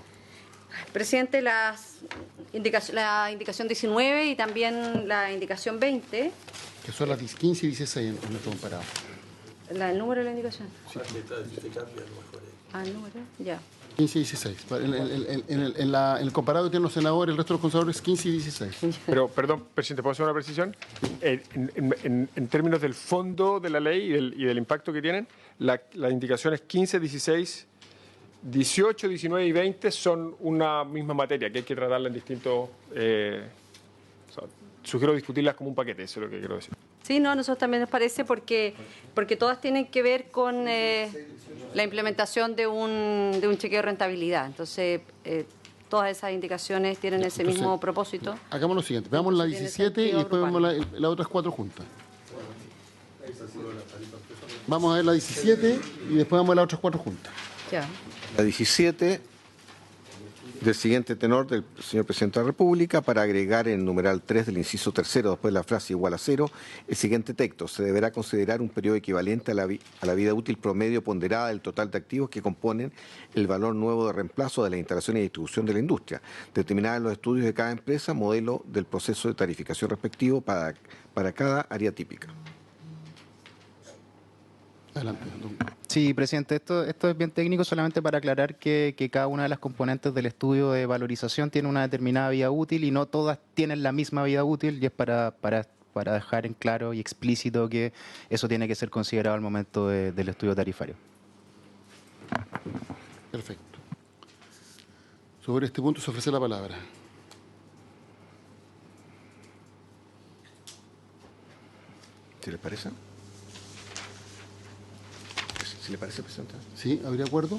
Presidente, la indicación 19 y también la indicación 20. Que son las 15 y 16 en nuestro comparado. ¿El número de la indicación? El número, ya. 15 y 16. En el comparado que tienen los senadores, el resto de los conservadores, 15 y 16. Pero, perdón, presidente, ¿puedo hacer una precisión? En términos del fondo de la ley y del impacto que tienen, las indicaciones 15, 16, 18, 19 y 20 son una misma materia, que hay que tratarla en distintos... sugiero discutirlas como un paquete, eso es lo que quiero decir. Sí, no, a nosotros también nos parece porque todas tienen que ver con la implementación de un chequeo de rentabilidad. Entonces, todas esas indicaciones tienen ese mismo propósito. Hagamos lo siguiente, veamos la 17 y después vemos las otras 4 juntas. Vamos a ver la 17 y después vamos a las otras 4 juntas. Ya. La 17 del siguiente tenor del señor Presidente de la República, para agregar en el numeral 3 del inciso tercero, después de la frase igual a 0, el siguiente texto: se deberá considerar un periodo equivalente a la vida útil promedio ponderada del total de activos que componen el valor nuevo de reemplazo de la instalación y distribución de la industria, determinada en los estudios de cada empresa, modelo del proceso de tarificación respectivo para cada área típica. Adelante, don. Sí, presidente, esto es bien técnico, solamente para aclarar que cada una de las componentes del estudio de valorización tiene una determinada vida útil y no todas tienen la misma vida útil, y es para dejar en claro y explícito que eso tiene que ser considerado al momento del estudio tarifario. Perfecto. Sobre este punto se ofrece la palabra. ¿Sí les parece? ¿Sí le parece, presidente? ¿Sí? ¿Habría acuerdo?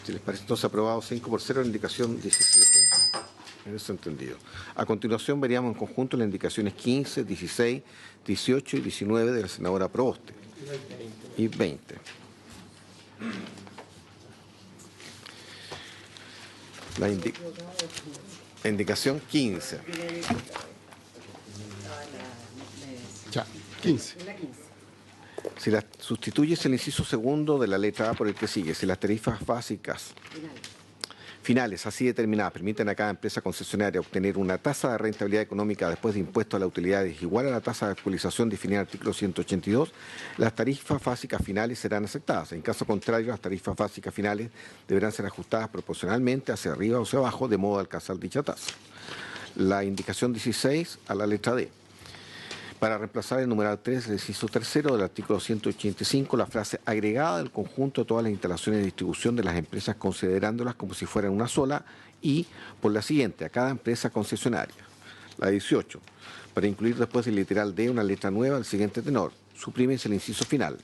Si les parece, entonces aprobado 5-0 la indicación 17. En eso entendido. A continuación veríamos en conjunto las indicaciones 15, 16, 18 y 19 de la senadora Proboste. Y 20. La indicación 15. Ya, 15. Si sustituyes el inciso segundo de la letra A por el que sigue, si las tarifas básicas finales así determinadas permiten a cada empresa concesionaria obtener una tasa de rentabilidad económica después de impuestos a las utilidades igual a la tasa de actualización definida en el artículo 182, las tarifas básicas finales serán aceptadas. En caso contrario, las tarifas básicas finales deberán ser ajustadas proporcionalmente hacia arriba o hacia abajo de modo a alcanzar dicha tasa. La indicación 16 a la letra D. Para reemplazar el numeral 3 del inciso tercero del artículo 185, la frase agregada del conjunto de todas las instalaciones de distribución de las empresas considerándolas como si fueran una sola, y por la siguiente, a cada empresa concesionaria. La 18, para incluir después del literal D una letra nueva del siguiente tenor, suprímense el inciso final.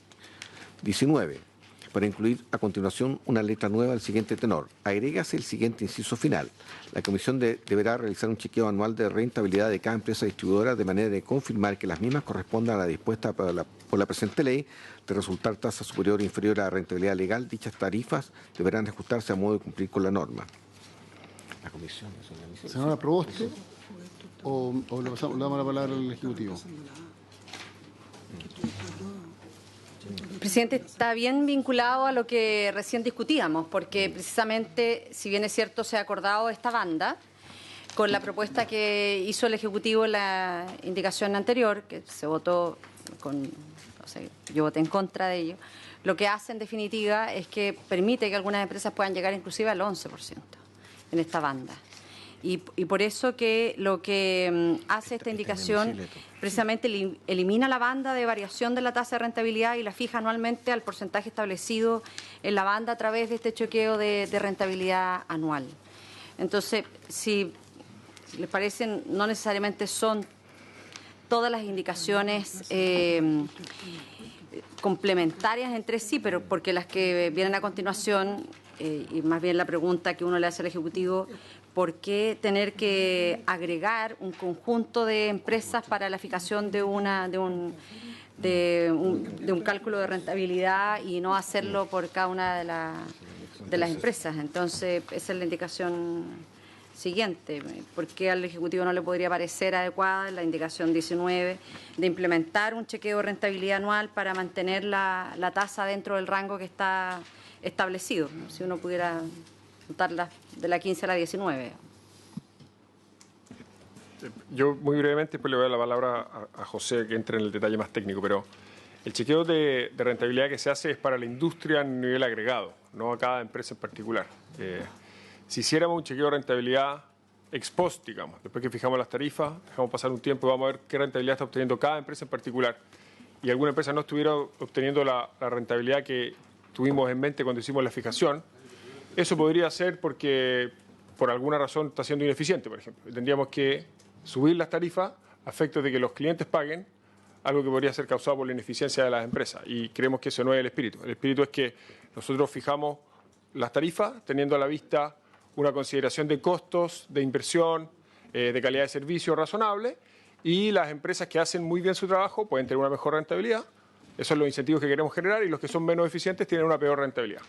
19, para incluir a continuación una letra nueva del siguiente tenor, agrégase el siguiente inciso final. La Comisión deberá realizar un chequeo anual de rentabilidad de cada empresa distribuidora de manera de confirmar que las mismas correspondan a la dispuesta por la presente ley. De resultar tasa superior o inferior a la rentabilidad legal, dichas tarifas deberán ajustarse a modo de cumplir con la norma. La Comisión... ¿Senadora Proboste o le damos la palabra al Ejecutivo? Presidente, está bien vinculado a lo que recién discutíamos, porque precisamente, si bien es cierto, se ha acordado esta banda, con la propuesta que hizo el Ejecutivo en la indicación anterior, que se votó yo voté en contra de ello, lo que hace en definitiva es que permite que algunas empresas puedan llegar inclusive al 11% en esta banda. Y por eso que lo que hace esta indicación precisamente elimina la banda de variación de la tasa de rentabilidad y la fija anualmente al porcentaje establecido en la banda a través de este chequeo de rentabilidad anual. Entonces, si si les parece, no necesariamente son todas las indicaciones complementarias entre sí, pero porque las que vienen a continuación, y más bien la pregunta que uno le hace al Ejecutivo, ¿por qué tener que agregar un conjunto de empresas para la fijación de un cálculo de rentabilidad y no hacerlo por cada una de las empresas? Entonces, esa es la indicación siguiente. ¿Por qué al Ejecutivo no le podría parecer adecuada la indicación 19 de implementar un chequeo de rentabilidad anual para mantener la tasa dentro del rango que está establecido? Si uno pudiera juntarla de la 15 a la 19. Yo muy brevemente, después le voy a dar la palabra a José que entre en el detalle más técnico, pero el chequeo de rentabilidad que se hace es para la industria a nivel agregado, no a cada empresa en particular. Si hiciéramos un chequeo de rentabilidad ex post, digamos, después que fijamos las tarifas, dejamos pasar un tiempo y vamos a ver qué rentabilidad está obteniendo cada empresa en particular, y alguna empresa no estuviera obteniendo la rentabilidad que tuvimos en mente cuando hicimos la fijación, eso podría ser porque por alguna razón está siendo ineficiente, por ejemplo. Tendríamos que subir las tarifas a efectos de que los clientes paguen algo que podría ser causado por la ineficiencia de las empresas, y creemos que eso no es el espíritu. El espíritu es que nosotros fijamos las tarifas teniendo a la vista una consideración de costos, de inversión, de calidad de servicio razonable, y las empresas que hacen muy bien su trabajo pueden tener una mejor rentabilidad. Esos son los incentivos que queremos generar, y los que son menos eficientes tienen una peor rentabilidad.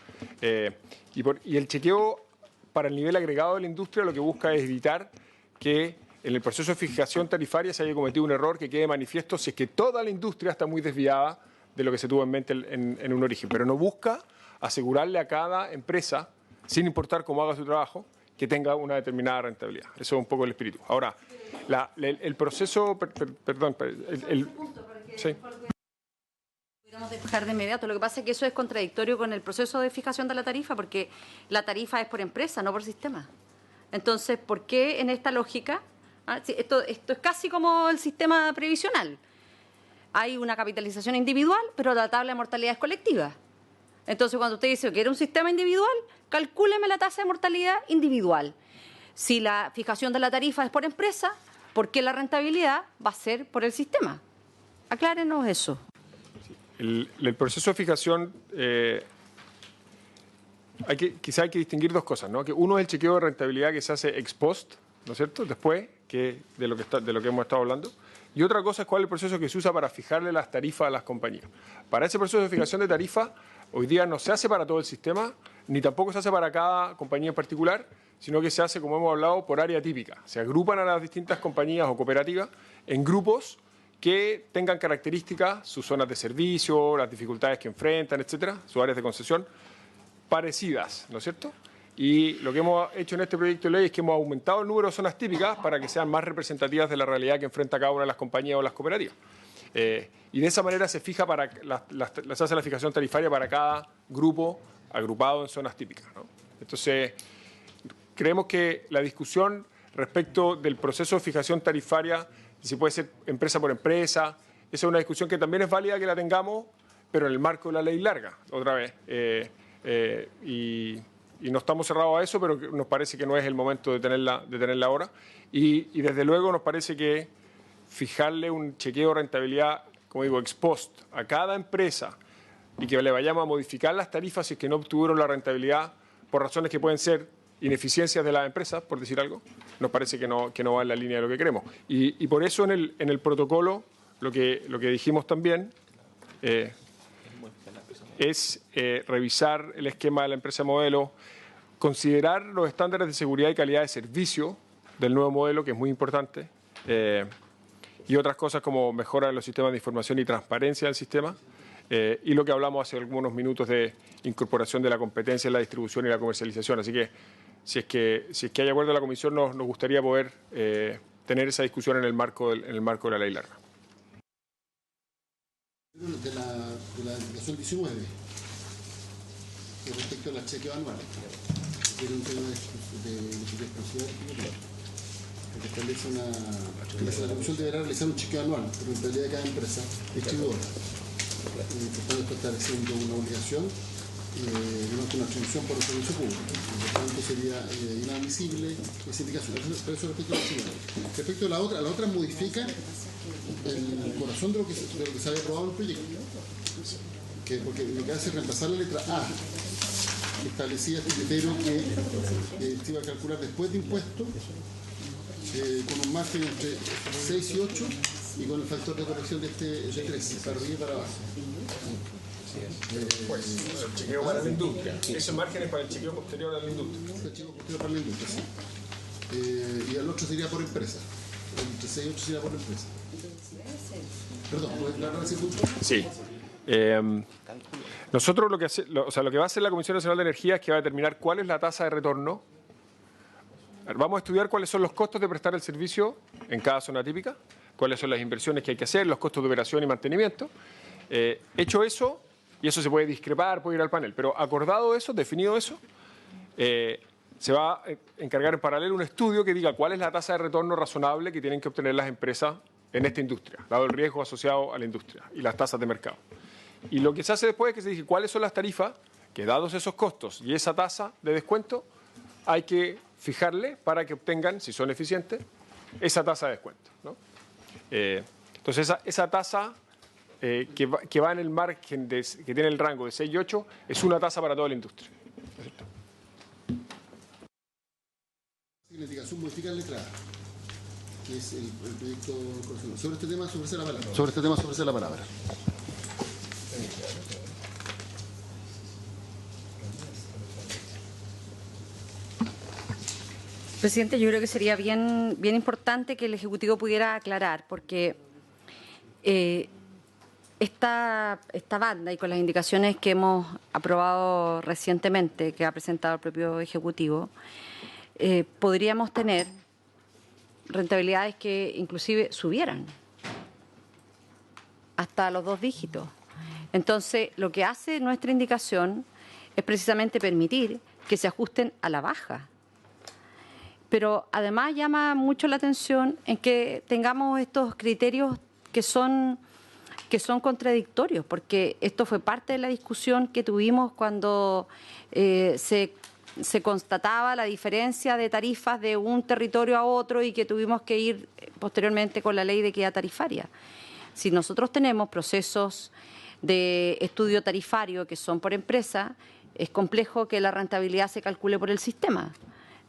Y el chequeo para el nivel agregado de la industria lo que busca es evitar que en el proceso de fijación tarifaria se haya cometido un error que quede manifiesto si es que toda la industria está muy desviada de lo que se tuvo en mente en un origen, pero no busca asegurarle a cada empresa, sin importar cómo haga su trabajo, que tenga una determinada rentabilidad. Eso es un poco el espíritu. Ahora, el proceso... Sí. Podríamos despejar de inmediato. Lo que pasa es que eso es contradictorio con el proceso de fijación de la tarifa, porque la tarifa es por empresa, no por sistema. Entonces, ¿por qué en esta lógica? Esto es casi como el sistema previsional. Hay una capitalización individual, pero la tabla de mortalidad es colectiva. Entonces, cuando usted dice que era un sistema individual, calcúleme la tasa de mortalidad individual. Si la fijación de la tarifa es por empresa, ¿por qué la rentabilidad va a ser por el sistema? Aclárenos eso. El proceso de fijación, quizá hay que distinguir dos cosas, ¿no? Que uno es el chequeo de rentabilidad que se hace ex post, ¿no es cierto?, después de lo que hemos estado hablando. Y otra cosa es cuál es el proceso que se usa para fijarle las tarifas a las compañías. Para ese proceso de fijación de tarifa, hoy día no se hace para todo el sistema, ni tampoco se hace para cada compañía en particular, sino que se hace, como hemos hablado, por área típica. Se agrupan a las distintas compañías o cooperativas en grupos que tengan características, sus zonas de servicio, las dificultades que enfrentan, etcétera, sus áreas de concesión, parecidas, ¿no es cierto? Y lo que hemos hecho en este proyecto de ley es que hemos aumentado el número de zonas típicas para que sean más representativas de la realidad que enfrenta cada una de las compañías o las cooperativas. Y de esa manera se fija se hace la fijación tarifaria para cada grupo agrupado en zonas típicas, ¿no? Entonces, creemos que la discusión respecto del proceso de fijación tarifaria, si puede ser empresa por empresa, esa es una discusión que también es válida que la tengamos, pero en el marco de la ley larga, otra vez. Y no estamos cerrados a eso, pero nos parece que no es el momento de tenerla ahora. Y desde luego nos parece que fijarle un chequeo de rentabilidad, como digo, ex post a cada empresa y que le vayamos a modificar las tarifas si es que no obtuvieron la rentabilidad por razones que pueden ser ineficiencias de las empresas, por decir algo, nos parece que no va en la línea de lo que queremos. Y por eso en el protocolo lo que dijimos también es revisar el esquema de la empresa modelo, considerar los estándares de seguridad y calidad de servicio del nuevo modelo, que es muy importante, y otras cosas como mejora en los sistemas de información y transparencia del sistema, y lo que hablamos hace algunos minutos de incorporación de la competencia en la distribución y la comercialización. Así que si es que hay acuerdo de la Comisión, nos gustaría poder tener esa discusión en el marco de la ley larga. De la indicación 19, respecto a la chequeo anual, que era un tema de exclusividad que establece que la Comisión deberá realizar un chequeo anual de rentabilidad de cada empresa distribuidora. Por tanto, esto está estableciendo una obligación de no es una atribución por el servicio público. Por lo tanto, sería inadmisible esa indicación. Eso respecto a la señora. Respecto a la otra modifica el corazón de lo que se había aprobado en el proyecto. Porque lo que hace es reemplazar la letra A, que establecía este criterio que se iba a calcular después de impuestos, con un margen entre 6 y 8 y con el factor de corrección de 13, para arriba y para abajo. El chequeo para la industria. Ese margen es para el chequeo posterior a la industria. El chequeo posterior para la industria, sí. Y el otro sería por empresa. Entre 6 y 8 sería por empresa. Perdón, ¿puedes aclarar ese punto? Sí. Nosotros lo que va a hacer la Comisión Nacional de Energía es que va a determinar cuál es la tasa de retorno. Vamos a estudiar cuáles son los costos de prestar el servicio en cada zona típica, cuáles son las inversiones que hay que hacer, los costos de operación y mantenimiento. Hecho eso, y eso se puede discrepar, puede ir al panel, pero acordado eso, definido eso, se va a encargar en paralelo un estudio que diga cuál es la tasa de retorno razonable que tienen que obtener las empresas en esta industria, dado el riesgo asociado a la industria y las tasas de mercado. Y lo que se hace después es que se dice cuáles son las tarifas que, dados esos costos y esa tasa de descuento, hay que fijarle para que obtengan, si son eficientes, esa tasa de descuento, ¿no? Entonces, esa tasa que va en el margen que tiene el rango de 6 y 8 es una tasa para toda la industria. La indicación modifica la letra A, que es el proyecto correspondiente. Sobre este tema, se ofrece la palabra. Presidente, yo creo que sería bien importante que el Ejecutivo pudiera aclarar, porque esta banda y con las indicaciones que hemos aprobado recientemente, que ha presentado el propio Ejecutivo, podríamos tener rentabilidades que inclusive subieran hasta los 2 dígitos. Entonces, lo que hace nuestra indicación es precisamente permitir que se ajusten a la baja. Pero además llama mucho la atención en que tengamos estos criterios que son contradictorios, porque esto fue parte de la discusión que tuvimos cuando se constataba la diferencia de tarifas de un territorio a otro y que tuvimos que ir posteriormente con la ley de equidad tarifaria. Si nosotros tenemos procesos de estudio tarifario que son por empresa, es complejo que la rentabilidad se calcule por el sistema.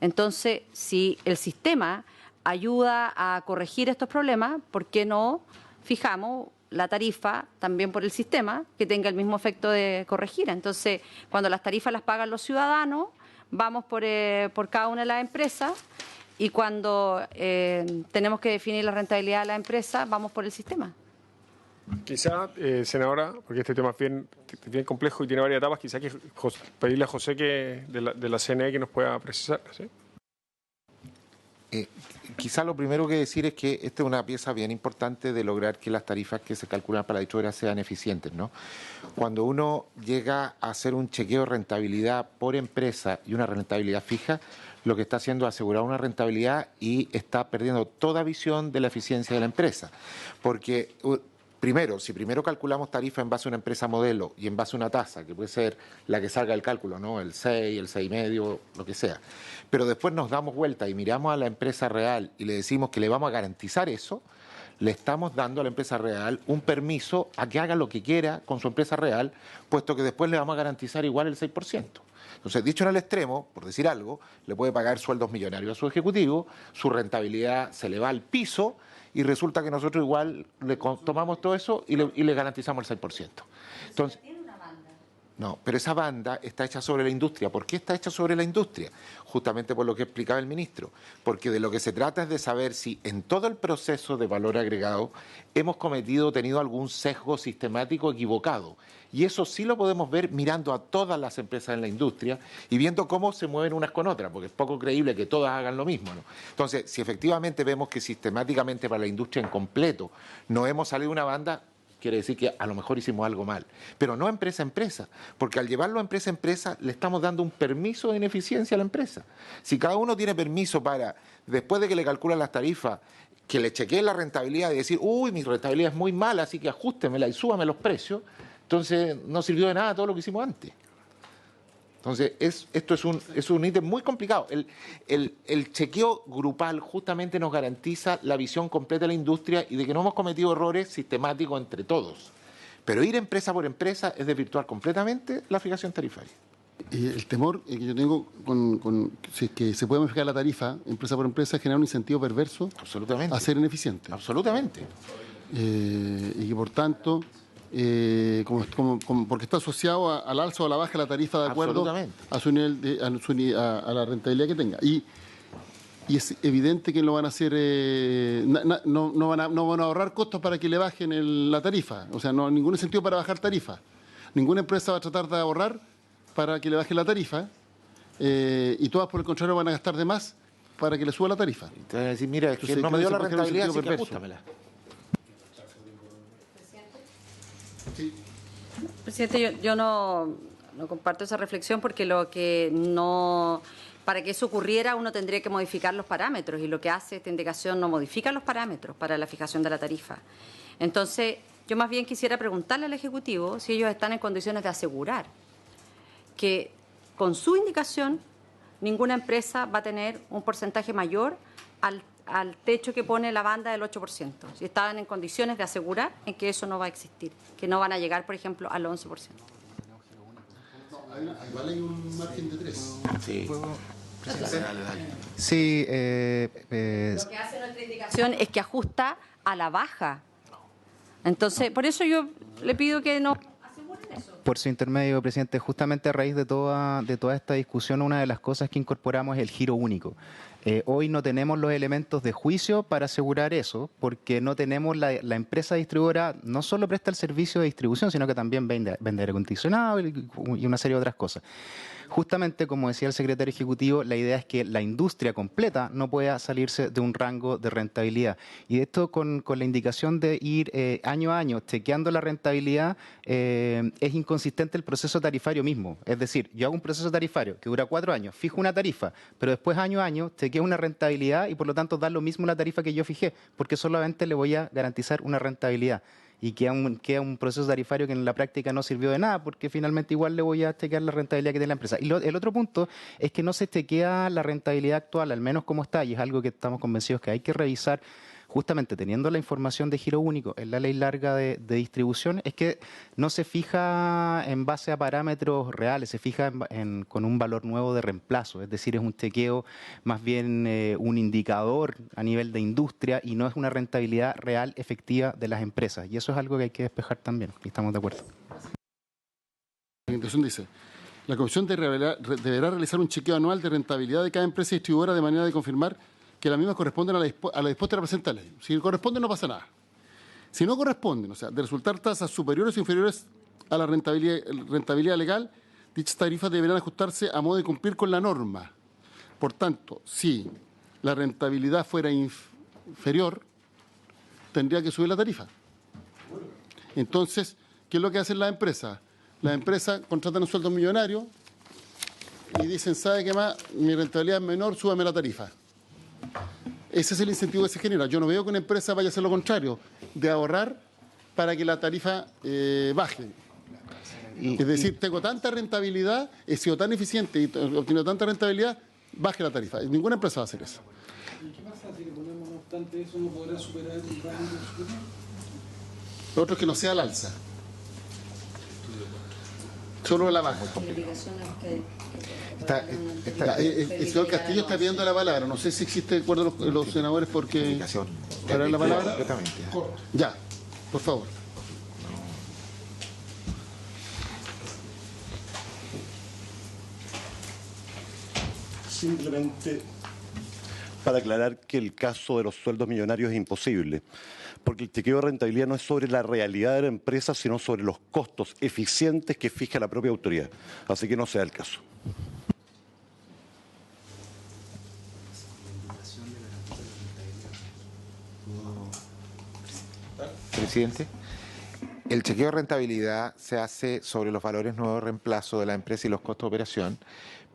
Entonces, si el sistema ayuda a corregir estos problemas, ¿por qué no fijamos la tarifa también por el sistema que tenga el mismo efecto de corregir? Entonces, cuando las tarifas las pagan los ciudadanos, vamos por cada una de las empresas, y cuando tenemos que definir la rentabilidad de la empresa, vamos por el sistema. Quizá, senadora, porque este tema es bien complejo y tiene varias etapas, quizá que pedirle a José de la CNE que nos pueda precisar, ¿sí? Quizá lo primero que decir es que esta es una pieza bien importante de lograr que las tarifas que se calculan para la distribuidora sean eficientes, ¿no? Cuando uno llega a hacer un chequeo de rentabilidad por empresa y una rentabilidad fija, lo que está haciendo es asegurar una rentabilidad y está perdiendo toda visión de la eficiencia de la empresa. Porque primero, si primero calculamos tarifa en base a una empresa modelo y en base a una tasa, que puede ser la que salga del cálculo, ¿no? El 6, el 6,5, lo que sea. Pero después nos damos vuelta y miramos a la empresa real y le decimos que le vamos a garantizar eso, le estamos dando a la empresa real un permiso a que haga lo que quiera con su empresa real, puesto que después le vamos a garantizar igual el 6%. Entonces, dicho en el extremo, por decir algo, le puede pagar sueldos millonarios a su ejecutivo, su rentabilidad se le va al piso, y resulta que nosotros igual le tomamos todo eso y le garantizamos el 6%. Entonces, no, pero esa banda está hecha sobre la industria. ¿Por qué está hecha sobre la industria? Justamente por lo que explicaba el ministro. Porque de lo que se trata es de saber si en todo el proceso de valor agregado hemos tenido algún sesgo sistemático equivocado. Y eso sí lo podemos ver mirando a todas las empresas en la industria y viendo cómo se mueven unas con otras, porque es poco creíble que todas hagan lo mismo, ¿no? Entonces, si efectivamente vemos que sistemáticamente para la industria en completo no hemos salido una banda, quiere decir que a lo mejor hicimos algo mal, pero no empresa a empresa, porque al llevarlo a empresa le estamos dando un permiso de ineficiencia a la empresa. Si cada uno tiene permiso para, después de que le calculan las tarifas, que le chequeen la rentabilidad y decir, uy, mi rentabilidad es muy mala, así que ajústemela y súbame los precios, entonces no sirvió de nada todo lo que hicimos antes. Entonces, esto es un ítem muy complicado. El chequeo grupal justamente nos garantiza la visión completa de la industria y de que no hemos cometido errores sistemáticos entre todos. Pero ir empresa por empresa es desvirtuar completamente la fijación tarifaria. Y el temor que yo tengo si es que se puede modificar la tarifa empresa por empresa, es generar un incentivo perverso Absolutamente. a ser ineficiente. Absolutamente. Y que por tanto, porque está asociado al alza o a la baja de la tarifa de acuerdo a su nivel a la rentabilidad que tenga. Y es evidente que lo van a hacer, no van a ahorrar costos para que le bajen la tarifa. O sea, no hay ningún incentivo para bajar tarifa. Ninguna empresa va a tratar de ahorrar para que le baje la tarifa, y todas, por el contrario, van a gastar de más para que le suba la tarifa. Te van a decir, mira, es que no me dio la rentabilidad, así que ajustamela. Presidente, yo no comparto esa reflexión porque para que eso ocurriera uno tendría que modificar los parámetros y lo que hace esta indicación no modifica los parámetros para la fijación de la tarifa. Entonces, yo más bien quisiera preguntarle al Ejecutivo si ellos están en condiciones de asegurar que con su indicación ninguna empresa va a tener un porcentaje mayor al techo que pone la banda del 8%. Si estaban en condiciones de asegurar en que eso no va a existir, que no van a llegar, por ejemplo, al 11%. Igual hay un margen de 3. Sí. Sí, Lo que hace nuestra indicación es que ajusta a la baja. Entonces, por eso yo le pido que no aseguren eso. por su intermedio, presidente, justamente a raíz de toda esta discusión, una de las cosas que incorporamos es el giro único. Hoy no tenemos los elementos de juicio para asegurar eso, porque no tenemos la empresa distribuidora, no solo presta el servicio de distribución, sino que también vende aire acondicionado y una serie de otras cosas. Justamente, como decía el secretario ejecutivo, la idea es que la industria completa no pueda salirse de un rango de rentabilidad. Y esto con la indicación de ir año a año chequeando la rentabilidad, es inconsistente el proceso tarifario mismo. Es decir, yo hago un proceso tarifario que dura 4 años, fijo una tarifa, pero después año a año chequeo una rentabilidad y por lo tanto da lo mismo la tarifa que yo fijé, porque solamente le voy a garantizar una rentabilidad. Y queda un proceso tarifario que en la práctica no sirvió de nada, porque finalmente igual le voy a chequear la rentabilidad que tiene la empresa. Y el otro punto es que no se chequea la rentabilidad actual, al menos como está, y es algo que estamos convencidos que hay que revisar, justamente teniendo la información de giro único en la ley larga de distribución, es que no se fija en base a parámetros reales, se fija con un valor nuevo de reemplazo, es decir, es un chequeo más bien un indicador a nivel de industria y no es una rentabilidad real efectiva de las empresas. Y eso es algo que hay que despejar también, y estamos de acuerdo. La presentación dice: la Comisión deberá realizar un chequeo anual de rentabilidad de cada empresa distribuidora de manera de confirmar que las mismas corresponden a la dispuesta de la presente ley. Si corresponden, no pasa nada. Si no corresponden, o sea, de resultar tasas superiores o inferiores a la rentabilidad legal, dichas tarifas deberán ajustarse a modo de cumplir con la norma. Por tanto, si la rentabilidad fuera inferior, tendría que subir la tarifa. Entonces, ¿qué es lo que hacen las empresas? Las empresas contratan un sueldo millonario y dicen, ¿sabe qué más? Mi rentabilidad es menor, súbame la tarifa. Ese es el incentivo que se genera. Yo no veo que una empresa vaya a hacer lo contrario, de ahorrar para que la tarifa baje. Es decir, tengo tanta rentabilidad, he sido tan eficiente y he obtenido tanta rentabilidad, baje la tarifa. Ninguna empresa va a hacer eso. ¿Y qué pasa si le ponemos, no obstante eso, no podrá superar el rango superior? Lo otro es que no sea al alza. Solo la baja. El señor Castillo está pidiendo la palabra. No sé si existe de acuerdo los senadores porque... ¿Para la palabra? Ya, por favor. Simplemente para aclarar que el caso de los sueldos millonarios es imposible, porque el chequeo de rentabilidad no es sobre la realidad de la empresa, sino sobre los costos eficientes que fija la propia autoridad. Así que no sea el caso. Presidente, el chequeo de rentabilidad se hace sobre los valores nuevos de reemplazo de la empresa y los costos de operación,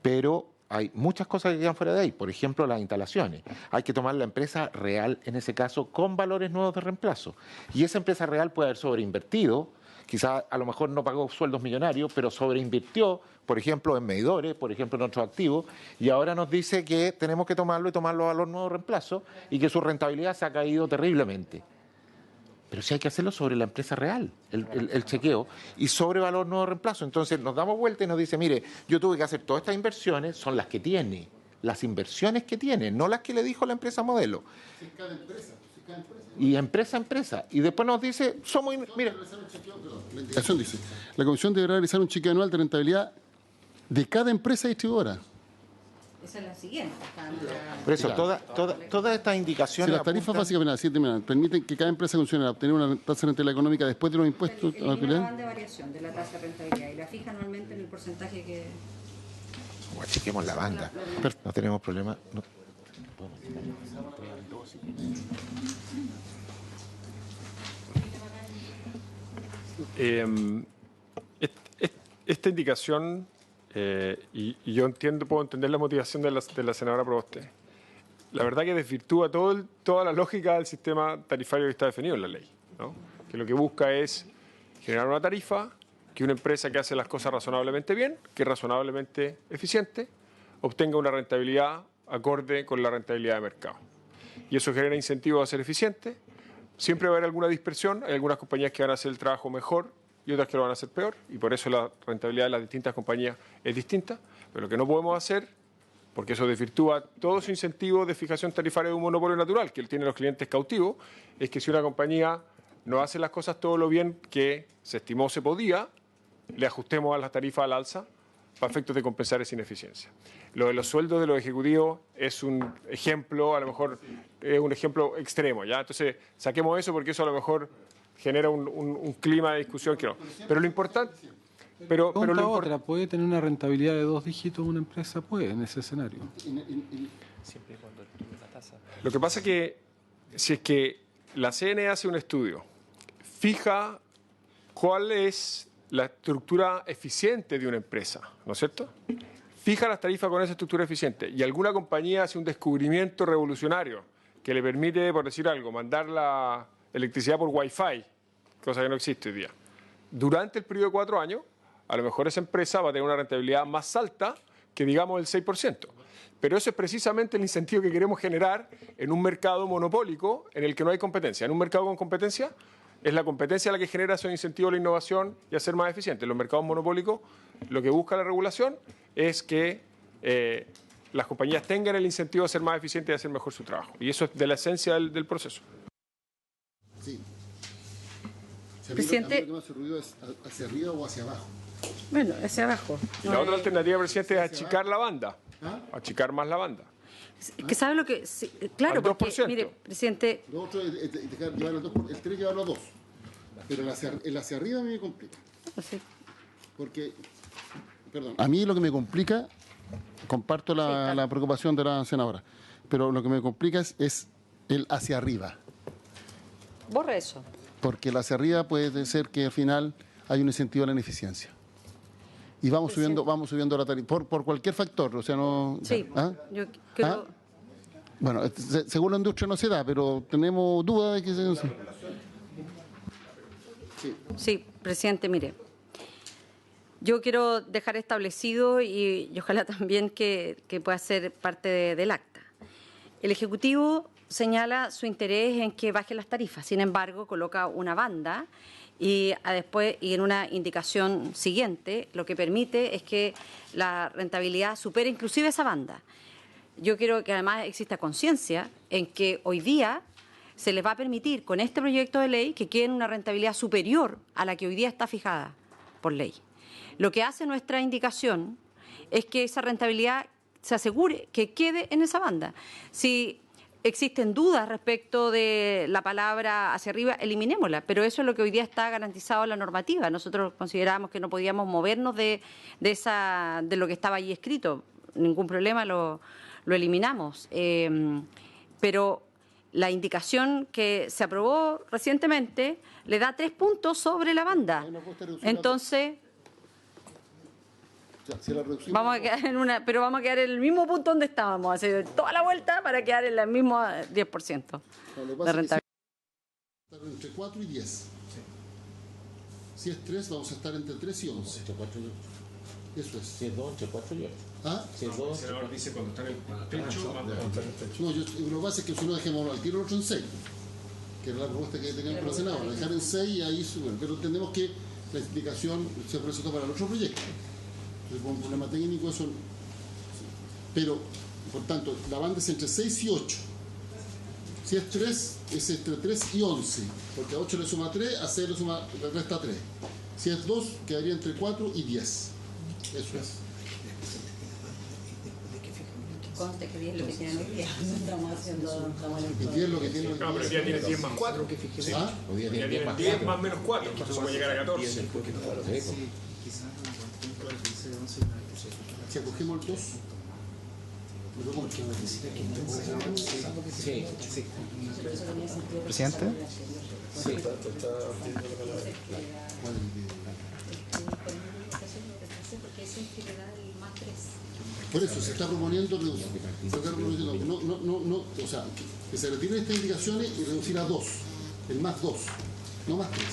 pero hay muchas cosas que quedan fuera de ahí. Por ejemplo, las instalaciones. Hay que tomar la empresa real, en ese caso, con valores nuevos de reemplazo. Y esa empresa real puede haber sobreinvertido, Quizás a lo mejor no pagó sueldos millonarios, pero sobreinvirtió, por ejemplo, en medidores, por ejemplo, en otros activos, y ahora nos dice que tenemos que tomarlo y tomarlo a los nuevos reemplazos y que su rentabilidad se ha caído terriblemente. Pero sí hay que hacerlo sobre la empresa real, el chequeo, y sobre valor nuevo reemplazo. Entonces nos damos vuelta y nos dice, mire, yo tuve que hacer todas estas inversiones, son las que tiene, las inversiones que tiene, no las que le dijo la empresa modelo. Cada empresa. Y empresa a empresa. Y después nos dice, mire. La indicación dice, la comisión deberá realizar un chequeo anual de rentabilidad de cada empresa distribuidora. Esa es la siguiente. Por eso, todas estas indicaciones. Si las tarifas básicas penales permiten que cada empresa funcione a obtener una tasa de rentabilidad económica después de los impuestos. Elimina la banda de variación de la tasa de rentabilidad y la fija anualmente en el porcentaje que... Chequemos la banda. No tenemos problema. No. Esta indicación, y yo puedo entender la motivación de la senadora Proboste. La verdad que desvirtúa toda la lógica del sistema tarifario que está definido en la ley, ¿no? Que lo que busca es generar una tarifa que una empresa que hace las cosas razonablemente bien, que es razonablemente eficiente, obtenga una rentabilidad acorde con la rentabilidad de mercado. Y eso genera incentivos a ser eficiente. Siempre va a haber alguna dispersión, hay algunas compañías que van a hacer el trabajo mejor y otras que lo van a hacer peor, y por eso la rentabilidad de las distintas compañías es distinta. Pero lo que no podemos hacer, porque eso desvirtúa todo su incentivo de fijación tarifaria de un monopolio natural que tienen los clientes cautivos, es que si una compañía no hace las cosas todo lo bien que se estimó se podía, le ajustemos a las tarifas al alza para efectos de compensar esa ineficiencia. Lo de los sueldos de los ejecutivos es un ejemplo, a lo mejor es un ejemplo extremo, ¿ya? Entonces, saquemos eso porque eso a lo mejor genera un clima de discusión que no. Pero lo importante... Pero otra, ¿puede tener una rentabilidad de 2 dígitos una empresa? Puede, en ese escenario. Siempre y cuando la tasa. Lo que pasa es que si es que la CNE hace un estudio, fija cuál es la estructura eficiente de una empresa, ¿no es cierto? Fija las tarifas con esa estructura eficiente y alguna compañía hace un descubrimiento revolucionario que le permite, por decir algo, mandar la electricidad por Wi-Fi, cosa que no existe hoy día. Durante el periodo de 4 años, a lo mejor esa empresa va a tener una rentabilidad más alta que, digamos, el 6%. Pero eso es precisamente el incentivo que queremos generar en un mercado monopólico en el que no hay competencia. En un mercado con competencia, es la competencia la que genera esos incentivos a la innovación y a ser más eficientes. En los mercados monopólicos, lo que busca la regulación es que las compañías tengan el incentivo a ser más eficientes y a hacer mejor su trabajo. Y eso es de la esencia del proceso. Sí. Presidente. A mí lo que me hace ruido es hacia arriba o hacia abajo. Bueno, hacia abajo. Y la otra alternativa, presidente, es achicar la banda. Achicar más la banda. Que sabe lo que... Sí, claro, Al 2%. porque, mire, presidente... Lo otro es llevar el 3 llevarlo a 2. Pero el hacia arriba a mí me complica. Sí. Porque, perdón, a mí lo que me complica, comparto la preocupación de la senadora, pero lo que me complica es el hacia arriba. Borre eso. Porque el hacia arriba puede ser que al final hay un incentivo a la ineficiencia. Y vamos subiendo la tarifa, por cualquier factor, o sea, no... Sí, yo creo... Bueno, según la industria no se da, pero tenemos dudas de que se... Sí, presidente, mire. Yo quiero dejar establecido y ojalá también que pueda ser parte del acta. El Ejecutivo señala su interés en que bajen las tarifas, sin embargo, coloca una banda y después, y en una indicación siguiente, lo que permite es que la rentabilidad supere inclusive esa banda. Yo quiero que además exista conciencia en que hoy día se les va a permitir con este proyecto de ley que queden una rentabilidad superior a la que hoy día está fijada por ley. Lo que hace nuestra indicación es que esa rentabilidad se asegure que quede en esa banda. Si existen dudas respecto de la palabra hacia arriba, eliminémosla, pero eso es lo que hoy día está garantizado en la normativa. Nosotros considerábamos que no podíamos movernos de lo que estaba allí escrito. Ningún problema, lo eliminamos. Pero la indicación que se aprobó recientemente le da 3 puntos sobre la banda. Entonces... Vamos a quedar pero vamos a quedar en el mismo punto donde estábamos, hacer toda la vuelta para quedar en el mismo 10% de rentabilidad. Entre 4 y 10. Si es 3, vamos a estar entre 3 y 11. Eso es. Si es 2, entre 4 y 8. ¿Ah? Si es 2, El senador dice cuando está en el techo, No, lo que pasa es que si no dejemos al tiro el otro en 6, que era la propuesta que teníamos para el Senado, dejar en 6 y ahí suben. Pero entendemos que la explicación se presentó para el otro proyecto. Entonces, por un problema técnico, eso. Pero, por tanto, la banda es entre 6 y 8. Si es 3, es entre 3 y 11, porque a 8 le suma 3, a 6 le resta 3. Si es 2, quedaría entre 4 y 10. Eso es. Conste que 10 es lo que tienen hoy día. Estamos haciendo. Y 10 lo que tiene. no, pero el día tiene 10 más 4. ¿Ah? Hoy día El tiene día 10 más tiene 10 4. más menos 4, entonces puede llegar a 14. Si acogemos el 2, me lo compro. Sí, sí. Presidente. Sí. Porque ese es el que le da el más 3. Por eso se está proponiendo reducir. O sea, que se retiren estas indicaciones y reducir a 2. El más 2, no más 3.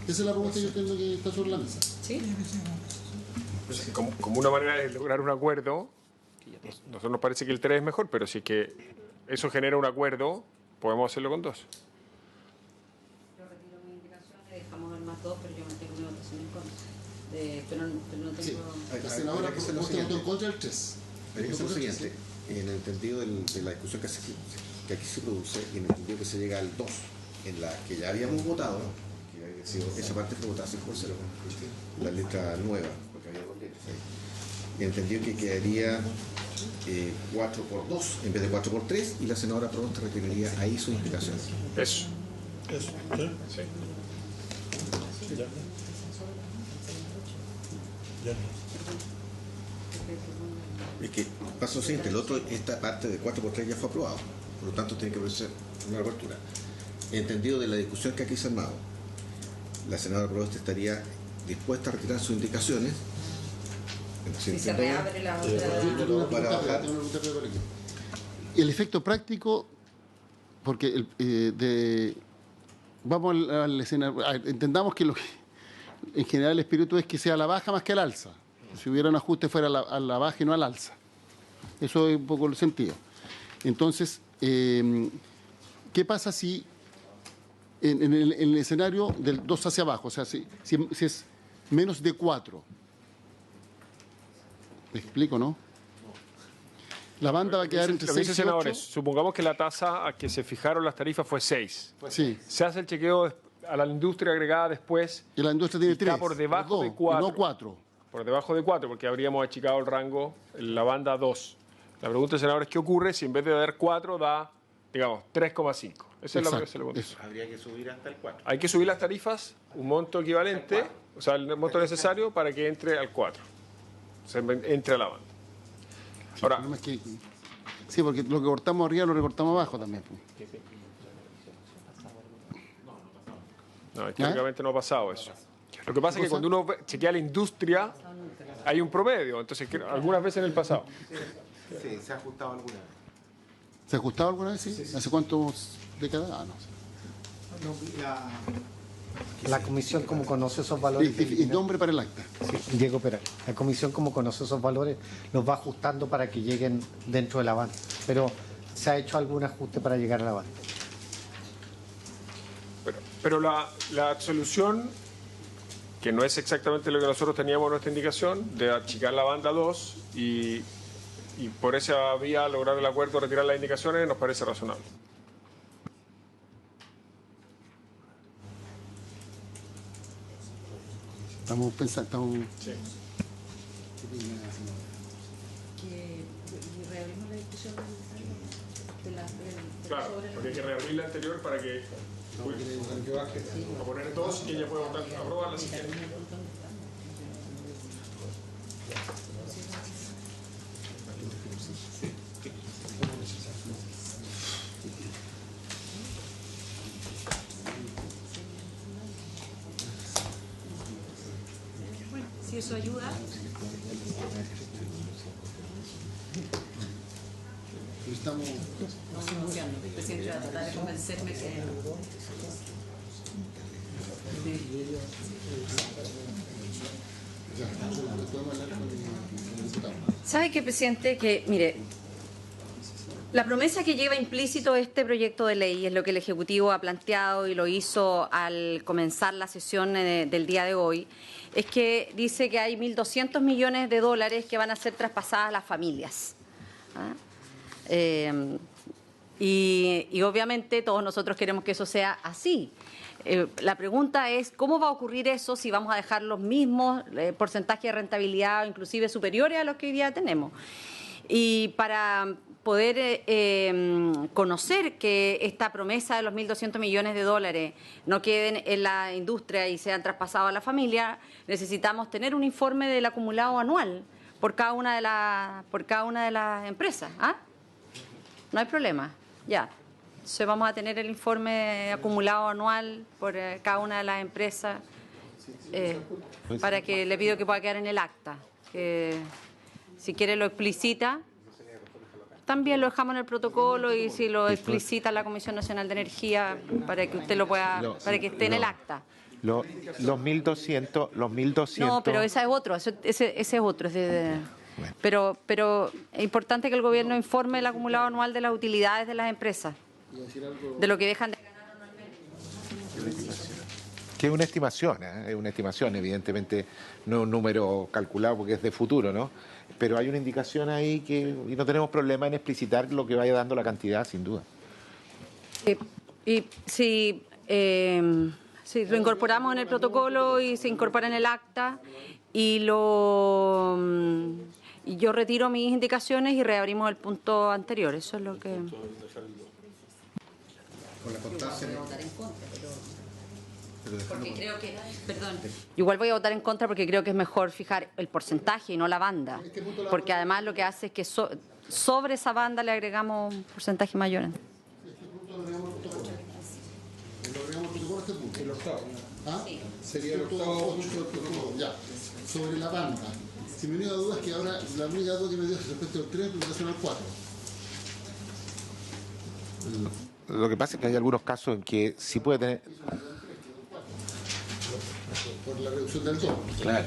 Esa es la propuesta que yo tengo que está sobre la mesa. ¿Sí? Como una manera de lograr un acuerdo, nosotros nos parece que el 3 es mejor, pero si es que eso genera un acuerdo, podemos hacerlo con 2. Yo retiro mi indicación, dejamos el más 2, pero yo mantengo mi votación en contra. Pero no tengo. Sí, la senadora votó en contra del 3. Hay que hacer lo siguiente, en el entendido de la discusión que aquí se produce y en el entendido que se llega al 2, en la que ya habíamos votado, que había sido, esa parte fue votada 5-0, la letra nueva, porque había 2 letras ahí. Y el entendido que quedaría 4-2 en vez de 4-3 y la senadora Proboste retiraría ahí su indicación. Eso. Sí. Es que pasa lo siguiente, el otro, esta parte de 4x3 ya fue aprobado, por lo tanto tiene que ser una apertura. Entendido de la discusión que aquí se ha armado, la senadora Proboste estaría dispuesta a retirar sus indicaciones. Si se reabre la otra. Para bajar. El efecto práctico, porque vamos al escenario, entendamos que en general el espíritu es que sea a la baja más que al alza. Si hubiera un ajuste fuera a la baja y no al alza. Eso es un poco el sentido. Entonces, ¿qué pasa si en el escenario del 2 hacia abajo, o sea, si es menos de 4? ¿Me explico, no? La banda va a quedar entre 6 y 8. Senadores, supongamos que la tasa a que se fijaron las tarifas fue 6. Sí. Se hace el chequeo a la industria agregada después. Y la industria tiene 3. Está por debajo de 4. No 4. Por debajo de 4, porque habríamos achicado el rango en la banda 2. La pregunta, senadores, ¿qué ocurre si en vez de dar 4 da, digamos, 3,5? Esa es la pregunta. Habría que subir hasta el 4. Hay que subir las tarifas, un monto equivalente, o sea, el monto necesario para que entre al 4. O sea, entre a la banda. Ahora, sí, porque lo que cortamos arriba lo recortamos abajo también. no, históricamente no ha pasado eso. Lo que pasa es que cuando uno chequea la industria, hay un promedio. Entonces, algunas veces en el pasado. Sí, se ha ajustado alguna vez. ¿Se ha ajustado alguna vez? Sí. ¿Hace cuántos décadas? No sé. La comisión, como conoce esos valores... Y nombre para el acta. Sí, Diego Peral. La comisión, como conoce esos valores, los va ajustando para que lleguen dentro de la banda. Pero se ha hecho algún ajuste para llegar a la banda. Pero la solución, que no es exactamente lo que nosotros teníamos en nuestra indicación, de achicar la banda 2 y por esa vía lograr el acuerdo, retirar las indicaciones, nos parece razonable. Estamos pensando... Sí. Y reabrimos la discusión Claro, porque hay que reabrir la anterior para que... a poner 2 y ella puede votar, aprobarla si quiere. Si eso ayuda. Estamos negociando. El presidente va a tratar de convencerme que... ¿Sabe qué, presidente? Que, mire, la promesa que lleva implícito este proyecto de ley es lo que el Ejecutivo ha planteado y lo hizo al comenzar la sesión del día de hoy, es que dice que hay 1.200 millones de dólares que van a ser traspasadas a las familias. ¿Ah? Y obviamente todos nosotros queremos que eso sea así. La pregunta es, ¿cómo va a ocurrir eso si vamos a dejar los mismos porcentajes de rentabilidad, inclusive superiores a los que hoy día tenemos? Y para poder conocer que esta promesa de los 1.200 millones de dólares no queden en la industria y sean traspasados a la familia, necesitamos tener un informe del acumulado anual por cada una de las empresas. ¿Ah? No hay problema, ya. Entonces vamos a tener el informe acumulado anual por cada una de las empresas para que le pido que pueda quedar en el acta. Que si quiere lo explicita, también lo dejamos en el protocolo y si lo explicita la Comisión Nacional de Energía para que usted lo pueda, para que esté en el acta. Los 1.200... No, pero ese es otro, ese es otro. Pero es importante que el gobierno informe el acumulado anual de las utilidades de las empresas, de lo que dejan de ganar anualmente. Que es una estimación, evidentemente no es un número calculado porque es de futuro, ¿no? Pero hay una indicación ahí y no tenemos problema en explicitar lo que vaya dando la cantidad, sin duda. Y si lo incorporamos en el protocolo y se incorpora en el acta y yo retiro mis indicaciones y reabrimos el punto anterior. Eso es lo que... Porque creo que, perdón, igual voy a votar en contra porque creo que es mejor fijar el porcentaje y no la banda, porque además lo que hace es que sobre esa banda le agregamos un porcentaje mayor. El octavo. ¿Ah? Sería el octavo ya. Sobre la banda. Si mi única duda es que ahora la única duda que me dio es respecto al 3 en relación al 4. Lo que pasa es que hay algunos casos en que sí puede tener... Por la reducción del 2. Claro.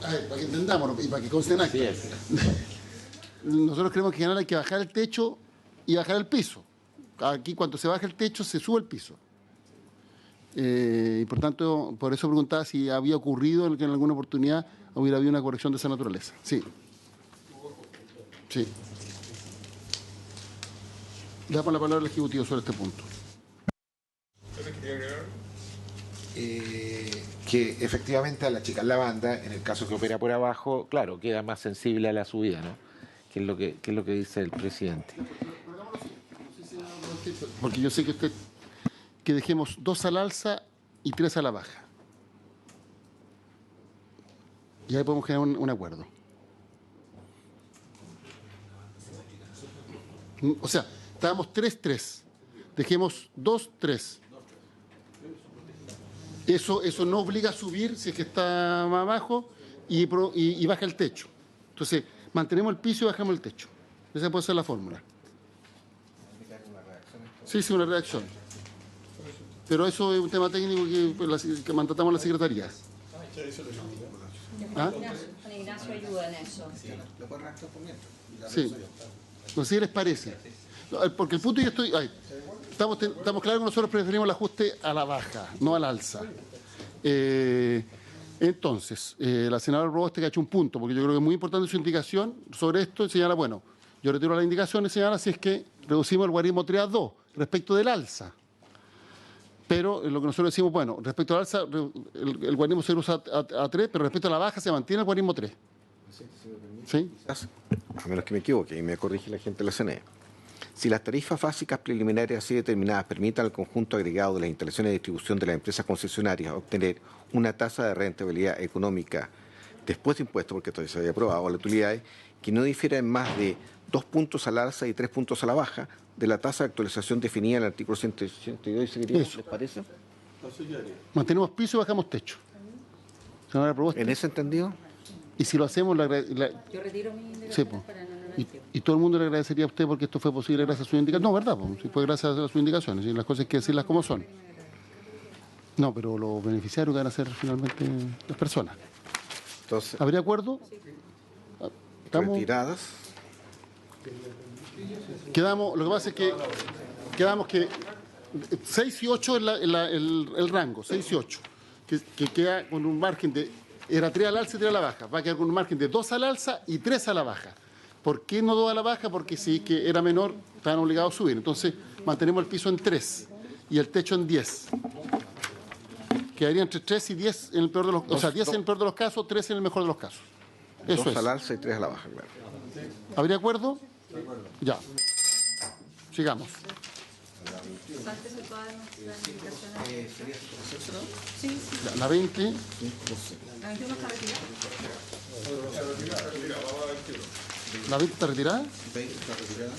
A ver, para que entendamos y para que conste en acta. Nosotros creemos que en general hay que bajar el techo y bajar el piso. Aquí cuando se baja el techo se sube el piso. Y por tanto, por eso preguntaba si había ocurrido que en alguna oportunidad hubiera habido una corrección de esa naturaleza. Sí. Sí. Le damos la palabra al Ejecutivo sobre este punto. Que efectivamente al achicar la banda, en el caso que opera por abajo, claro, queda más sensible a la subida, ¿no? Que es lo que dice el presidente. Porque yo sé que dejemos 2 al alza y 3 a la baja. Y ahí podemos generar un acuerdo. O sea, estábamos 3-3. Dejemos 2-3. Eso no obliga a subir si es que está más abajo y baja el techo. Entonces, mantenemos el piso y bajamos el techo. Esa puede ser la fórmula. Sí, una reacción. Pero eso es un tema técnico que mandatamos a la Secretaría. ¿Ah? Juan Ignacio ayuda en eso. Sí. No sé si les parece. Porque el punto yo estoy... Estamos claros que nosotros preferimos el ajuste a la baja, no al alza. Entonces, la senadora Proboste que ha hecho un punto, porque yo creo que es muy importante su indicación sobre esto, señala, bueno, yo retiro las indicaciones, señala, si es que reducimos el guarismo 3 a 2 respecto del alza. Pero lo que nosotros decimos, bueno, respecto al alza, el guarismo se usa a 3, pero respecto a la baja se mantiene el guarismo 3. ¿Sí? A menos que me equivoque y me corrige la gente de la CNE. Si las tarifas básicas preliminares así determinadas permitan al conjunto agregado de las instalaciones de distribución de las empresas concesionarias obtener una tasa de rentabilidad económica después de impuestos, porque esto ya se había aprobado, a las utilidades, que no difiera en más de 2 puntos al alza y 3 puntos a la baja de la tasa de actualización definida en el artículo 182, ¿les parece? Mantenemos piso y bajamos techo. Senadora Proboste. ¿En ese entendido? Y si lo hacemos, Yo retiro mi indicación para no y todo el mundo le agradecería a usted porque esto fue posible gracias a sus indicaciones. No, ¿verdad? Sí, fue gracias a sus indicaciones. Y las cosas hay que decirlas como son. No, pero los beneficiarios van a ser finalmente las personas. Entonces, ¿Habría acuerdo? ¿Estamos? retiradas. Quedamos, lo que pasa es que quedamos que 6 y 8 es el rango, 6 y 8, que queda con un margen de, era 3 al alza y 3 a la baja, va a quedar con un margen de 2 al alza y 3 a la baja. ¿Por qué no 2 a la baja? Porque si que era menor, estaban obligados a subir. Entonces, mantenemos el piso en 3 y el techo en 10. Quedaría entre 3 y 10 en el peor de los casos, o sea, 10 en el peor de los casos, 3 en el mejor de los casos. Eso 2 es. al alza y 3 a la baja, claro. ¿Habría acuerdo? Ya. Sigamos. Sáquese todas las indicaciones. Sí, sí. La 20. La 21 está retirada. ¿La 20 está retirada? 20 está retirada.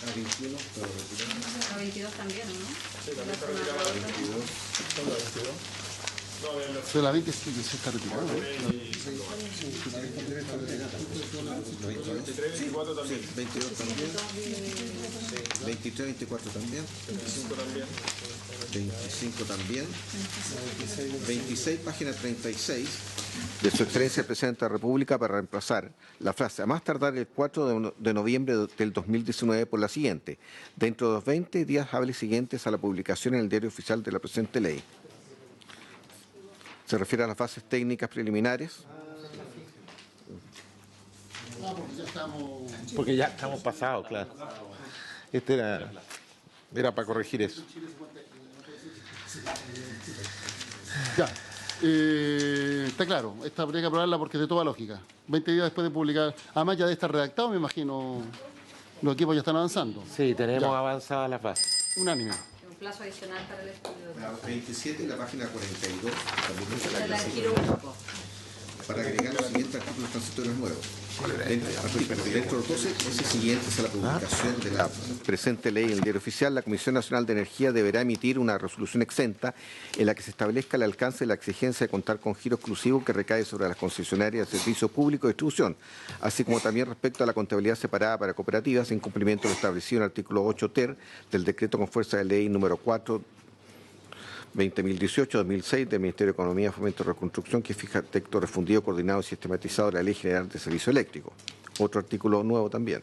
La 21 está retirada. La 22 también, ¿no? Sí, también está retirada. La 22. Pero la 20 sí que se está retirada. ¿No? 23, 24 también. 22 también. 23, 24 también. 25 también. 25 también. 26, página 36. De su excelencia el presidente de la República para reemplazar la frase a más tardar el 4 de noviembre del 2019 por la siguiente: dentro de los 20 días hábiles siguientes a la publicación en el diario oficial de la presente ley. Se refiere a las fases técnicas preliminares. No, porque ya estamos... Porque ya estamos pasados, claro. Este era para corregir eso. Ya. Está claro, esta habría que aprobarla porque es de toda lógica. 20 días después de publicar. Además ya de estar redactado, me imagino, los equipos ya están avanzando. Sí, tenemos Ya. avanzada la fase. Unánime. Un plazo adicional para el estudio. La 27 y la página 42 De la también giro único. para agregar los siguientes artículos transitorios nuevos. Dentro de los 12 meses siguientes a la publicación de la presente ley en el diario oficial, la Comisión Nacional de Energía deberá emitir una resolución exenta en la que se establezca el alcance de la exigencia de contar con giro exclusivo que recae sobre las concesionarias de servicio público de distribución, así como también respecto a la contabilidad separada para cooperativas en cumplimiento de lo establecido en el artículo 8 ter del decreto con fuerza de ley número 4 2018-2006 del Ministerio de Economía, Fomento y Reconstrucción, que fija texto refundido, coordinado y sistematizado de la Ley General de Servicio Eléctrico. Otro artículo nuevo también.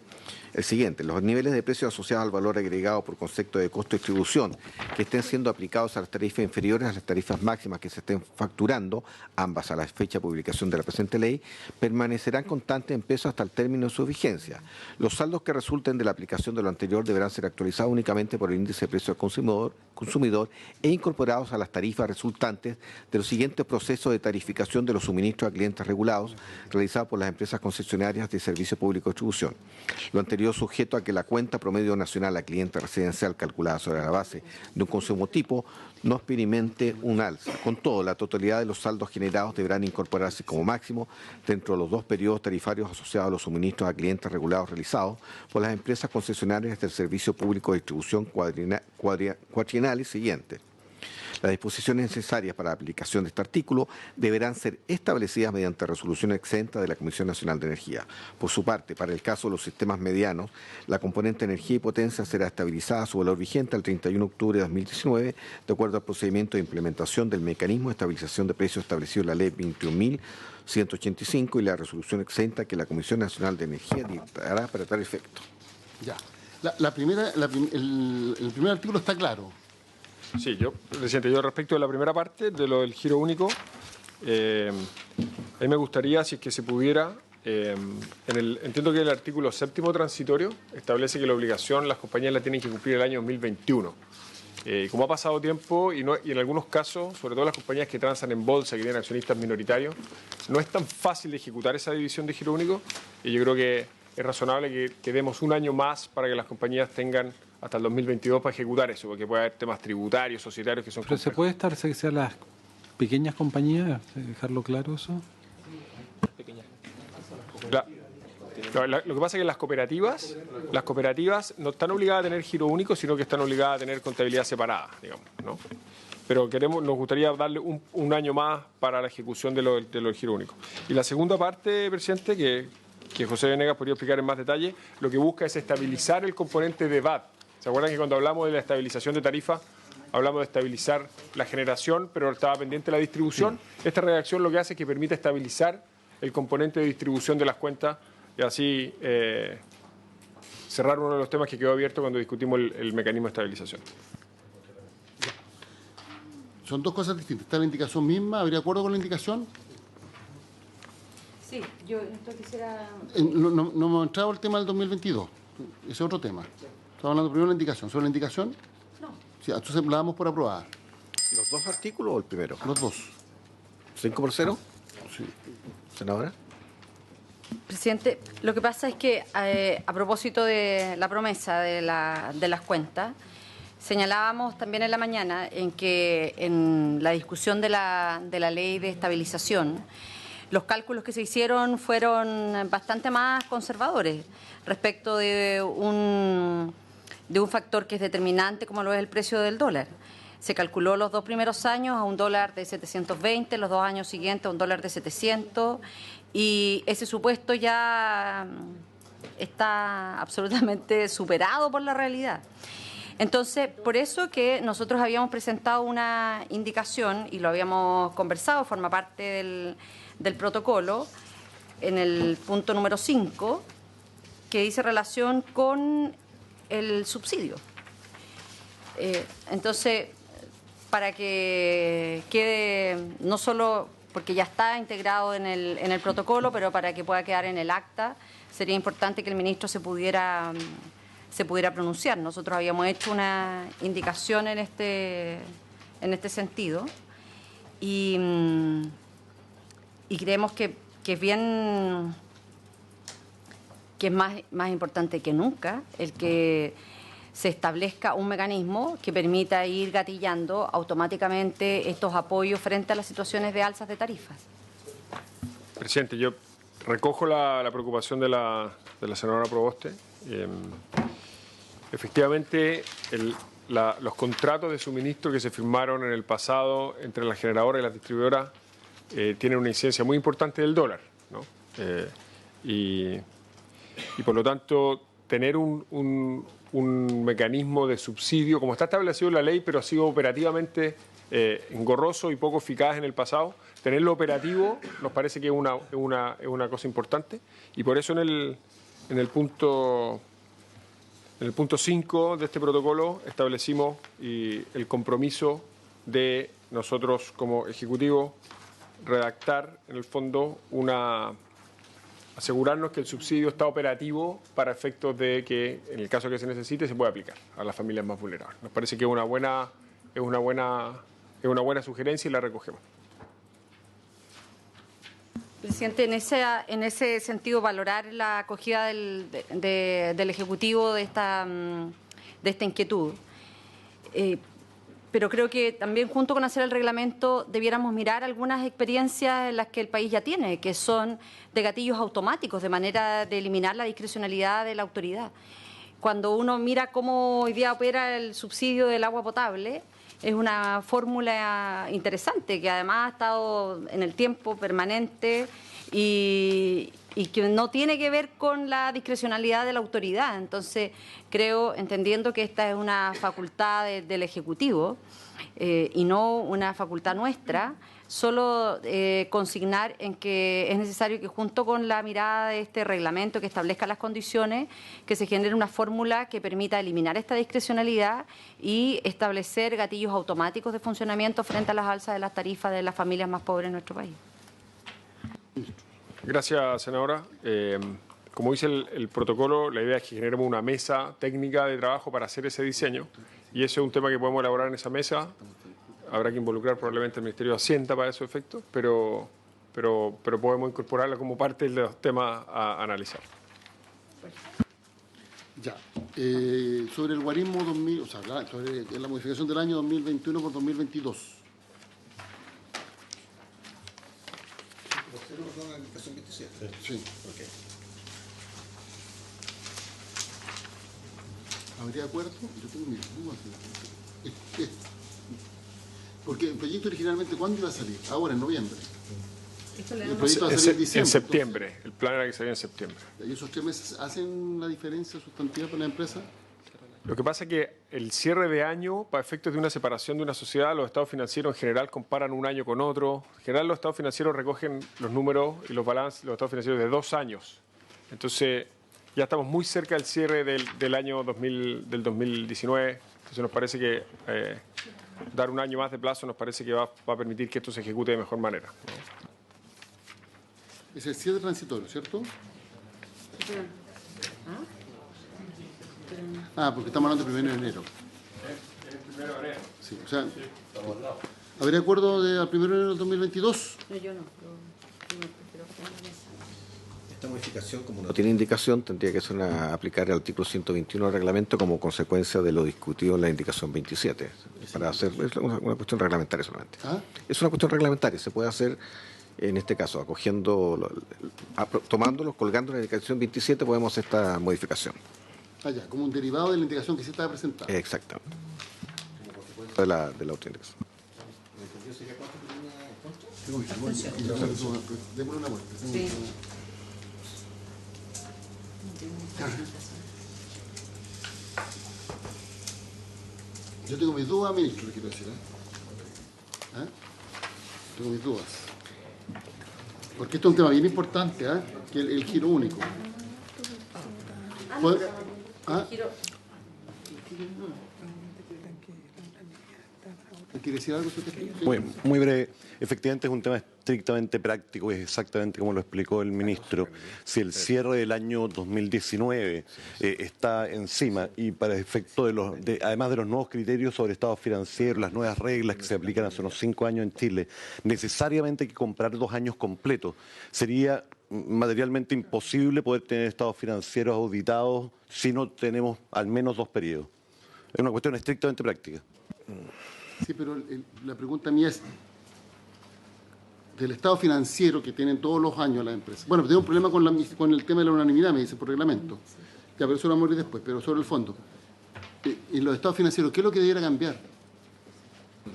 El siguiente: los niveles de precios asociados al valor agregado por concepto de costo de distribución que estén siendo aplicados a las tarifas inferiores a las tarifas máximas que se estén facturando, ambas a la fecha de publicación de la presente ley, permanecerán constantes en pesos hasta el término de su vigencia. Los saldos que resulten de la aplicación de lo anterior deberán ser actualizados únicamente por el índice de precios del consumidor e incorporados a las tarifas resultantes de los siguientes procesos de tarificación de los suministros a clientes regulados realizados por las empresas concesionarias de servicio público de distribución. Lo anterior sujeto a que la cuenta promedio nacional a cliente residencial calculada sobre la base de un consumo tipo no experimente un alza. Con todo, la totalidad de los saldos generados deberán incorporarse como máximo dentro de los 2 periodos tarifarios asociados a los suministros a clientes regulados realizados por las empresas concesionarias del servicio público de distribución cuatrienales siguientes. Las disposiciones necesarias para la aplicación de este artículo deberán ser establecidas mediante resolución exenta de la Comisión Nacional de Energía. Por su parte, para el caso de los sistemas medianos, la componente energía y potencia será estabilizada a su valor vigente al 31 de octubre de 2019, de acuerdo al procedimiento de implementación del mecanismo de estabilización de precios establecido en la Ley 21.185 y la resolución exenta que la Comisión Nacional de Energía dictará para tal efecto. Ya. El primer artículo está claro. Sí, presidente, respecto de la primera parte, de lo del giro único, a mí me gustaría, si es que se pudiera, entiendo que el artículo 7º transitorio establece que la obligación las compañías la tienen que cumplir el año 2021. Como ha pasado tiempo y en algunos casos, sobre todo las compañías que transan en bolsa, que tienen accionistas minoritarios, no es tan fácil de ejecutar esa división de giro único, y yo creo que es razonable que demos un año más para que las compañías tengan hasta el 2022 para ejecutar eso, porque puede haber temas tributarios, societarios que son Pero complejos. ¿se puede estar que sean las pequeñas compañías? ¿Dejarlo claro eso? Lo que pasa es que las cooperativas no están obligadas a tener giro único, sino que están obligadas a tener contabilidad separada, digamos, ¿no? Pero nos gustaría darle un año más para la ejecución de lo del giro único. Y la segunda parte, presidente, que José Venegas podría explicar en más detalle, lo que busca es estabilizar el componente de VAT. ¿Se acuerdan que cuando hablamos de la estabilización de tarifas, hablamos de estabilizar la generación, pero estaba pendiente la distribución. Esta redacción lo que hace es que permite estabilizar el componente de distribución de las cuentas y así cerrar uno de los temas que quedó abierto cuando discutimos el mecanismo de estabilización. Son dos cosas distintas. Está la indicación misma, ¿habría acuerdo con la indicación? Sí, yo esto quisiera... No hemos entrado al tema del 2022. Ese es otro tema. Estamos hablando primero de la indicación. ¿Sobre la indicación? No. Sí, entonces la damos por aprobada. ¿Los dos artículos o el primero? Los dos. ¿5x0? Sí. Senadora. Presidente, lo que pasa es que a propósito de la promesa de las cuentas, señalábamos también en la mañana en que en la discusión de la ley de estabilización, los cálculos que se hicieron fueron bastante más conservadores respecto de un factor que es determinante como lo es el precio del dólar. Se calculó los 2 primeros años a $1 de 720, los 2 años siguientes a $1 de 700 y ese supuesto ya está absolutamente superado por la realidad. Entonces, por eso que nosotros habíamos presentado una indicación y lo habíamos conversado, forma parte del protocolo, en el punto número 5, que dice relación con el subsidio. Entonces, para que quede, no solo porque ya está integrado en el protocolo, pero para que pueda quedar en el acta, sería importante que el ministro se pudiera pronunciar. Nosotros habíamos hecho una indicación en este sentido y creemos que es bien, que es más importante que nunca el que se establezca un mecanismo que permita ir gatillando automáticamente estos apoyos frente a las situaciones de alzas de tarifas. Presidente, yo recojo la preocupación de la senadora Proboste. Efectivamente, los contratos de suministro que se firmaron en el pasado entre las generadoras y las distribuidoras tienen una incidencia muy importante del dólar, ¿no? Y por lo tanto, tener un mecanismo de subsidio, como está establecido en la ley, pero ha sido operativamente engorroso y poco eficaz en el pasado, tenerlo operativo nos parece que es una cosa importante. Y por eso en el punto 5 de este protocolo establecimos el compromiso de nosotros como Ejecutivo redactar, en el fondo, asegurarnos que el subsidio está operativo para efectos de que, en el caso que se necesite, se pueda aplicar a las familias más vulnerables. Nos parece que es una buena sugerencia y la recogemos. Presidente, en ese sentido, valorar la acogida del Ejecutivo de esta inquietud. Pero creo que también, junto con hacer el reglamento, debiéramos mirar algunas experiencias en las que el país ya tiene, que son de gatillos automáticos, de manera de eliminar la discrecionalidad de la autoridad. Cuando uno mira cómo hoy día opera el subsidio del agua potable, es una fórmula interesante que además ha estado en el tiempo permanente y que no tiene que ver con la discrecionalidad de la autoridad. Entonces, creo, entendiendo que esta es una facultad del Ejecutivo y no una facultad nuestra, solo consignar en que es necesario que, junto con la mirada de este reglamento que establezca las condiciones, que se genere una fórmula que permita eliminar esta discrecionalidad y establecer gatillos automáticos de funcionamiento frente a las alzas de las tarifas de las familias más pobres en nuestro país. Gracias, senadora. Como dice el protocolo, la idea es que generemos una mesa técnica de trabajo para hacer ese diseño y ese es un tema que podemos elaborar en esa mesa. Habrá que involucrar probablemente el Ministerio de Hacienda para esos efectos, pero podemos incorporarla como parte de los temas a analizar. Ya. Sobre el guarismo 2000, o sea, sobre la modificación del año 2021 por 2022. Sí. ¿Habría acuerdo? Yo tengo mis dudas. Porque el proyecto originalmente, ¿cuándo iba a salir? Ahora, en noviembre. El proyecto va a salir en diciembre. En septiembre. Entonces, el plan era que saliera en septiembre. ¿Y esos 3 meses hacen la diferencia sustantiva para la empresa? Lo que pasa es que el cierre de año, para efectos de una separación de una sociedad, los estados financieros en general comparan un año con otro. En general, los estados financieros recogen los números y los balances, los estados financieros de 2 años. Entonces, ya estamos muy cerca del cierre del año 2019. Entonces, nos parece que dar un año más de plazo nos parece que va a permitir que esto se ejecute de mejor manera. Es el cierre transitorio, ¿cierto? Porque estamos hablando del 1 de enero. El 1 de enero. Sí, o sea, ¿habría acuerdo al 1 de enero del 2022? No, yo no. Esta modificación, como no tiene indicación, tendría que ser aplicar el artículo 121 del reglamento como consecuencia de lo discutido en la indicación 27. Para hacer, es una cuestión reglamentaria solamente. Es una cuestión reglamentaria, se puede hacer en este caso, tomándolos, colgando la indicación 27, podemos hacer esta modificación. Como un derivado de la indicación que sí estaba presentada. Exactamente. De la autoindicación. Démosle una vuelta. Sí. Yo tengo mis dudas, ministro, le quiero decir. Tengo mis dudas. Porque esto es un tema bien importante, que el giro único. ¿Quiere decir algo? Muy breve. Efectivamente es un tema estrictamente práctico, es exactamente como lo explicó el ministro. Si el cierre del año 2019 está encima y para efecto además de los nuevos criterios sobre estados financieros, las nuevas reglas que se aplican hace unos 5 años en Chile, necesariamente hay que comprar 2 años completos. Sería materialmente imposible poder tener estados financieros auditados si no tenemos al menos 2 periodos. Es una cuestión estrictamente práctica. Sí, pero la pregunta mía es del estado financiero que tienen todos los años las empresas. Bueno, tengo un problema con el tema de la unanimidad, me dicen, por reglamento. Ya, pero eso lo vamos a morir después, pero sobre el fondo. ¿Y los estados financieros qué es lo que debiera cambiar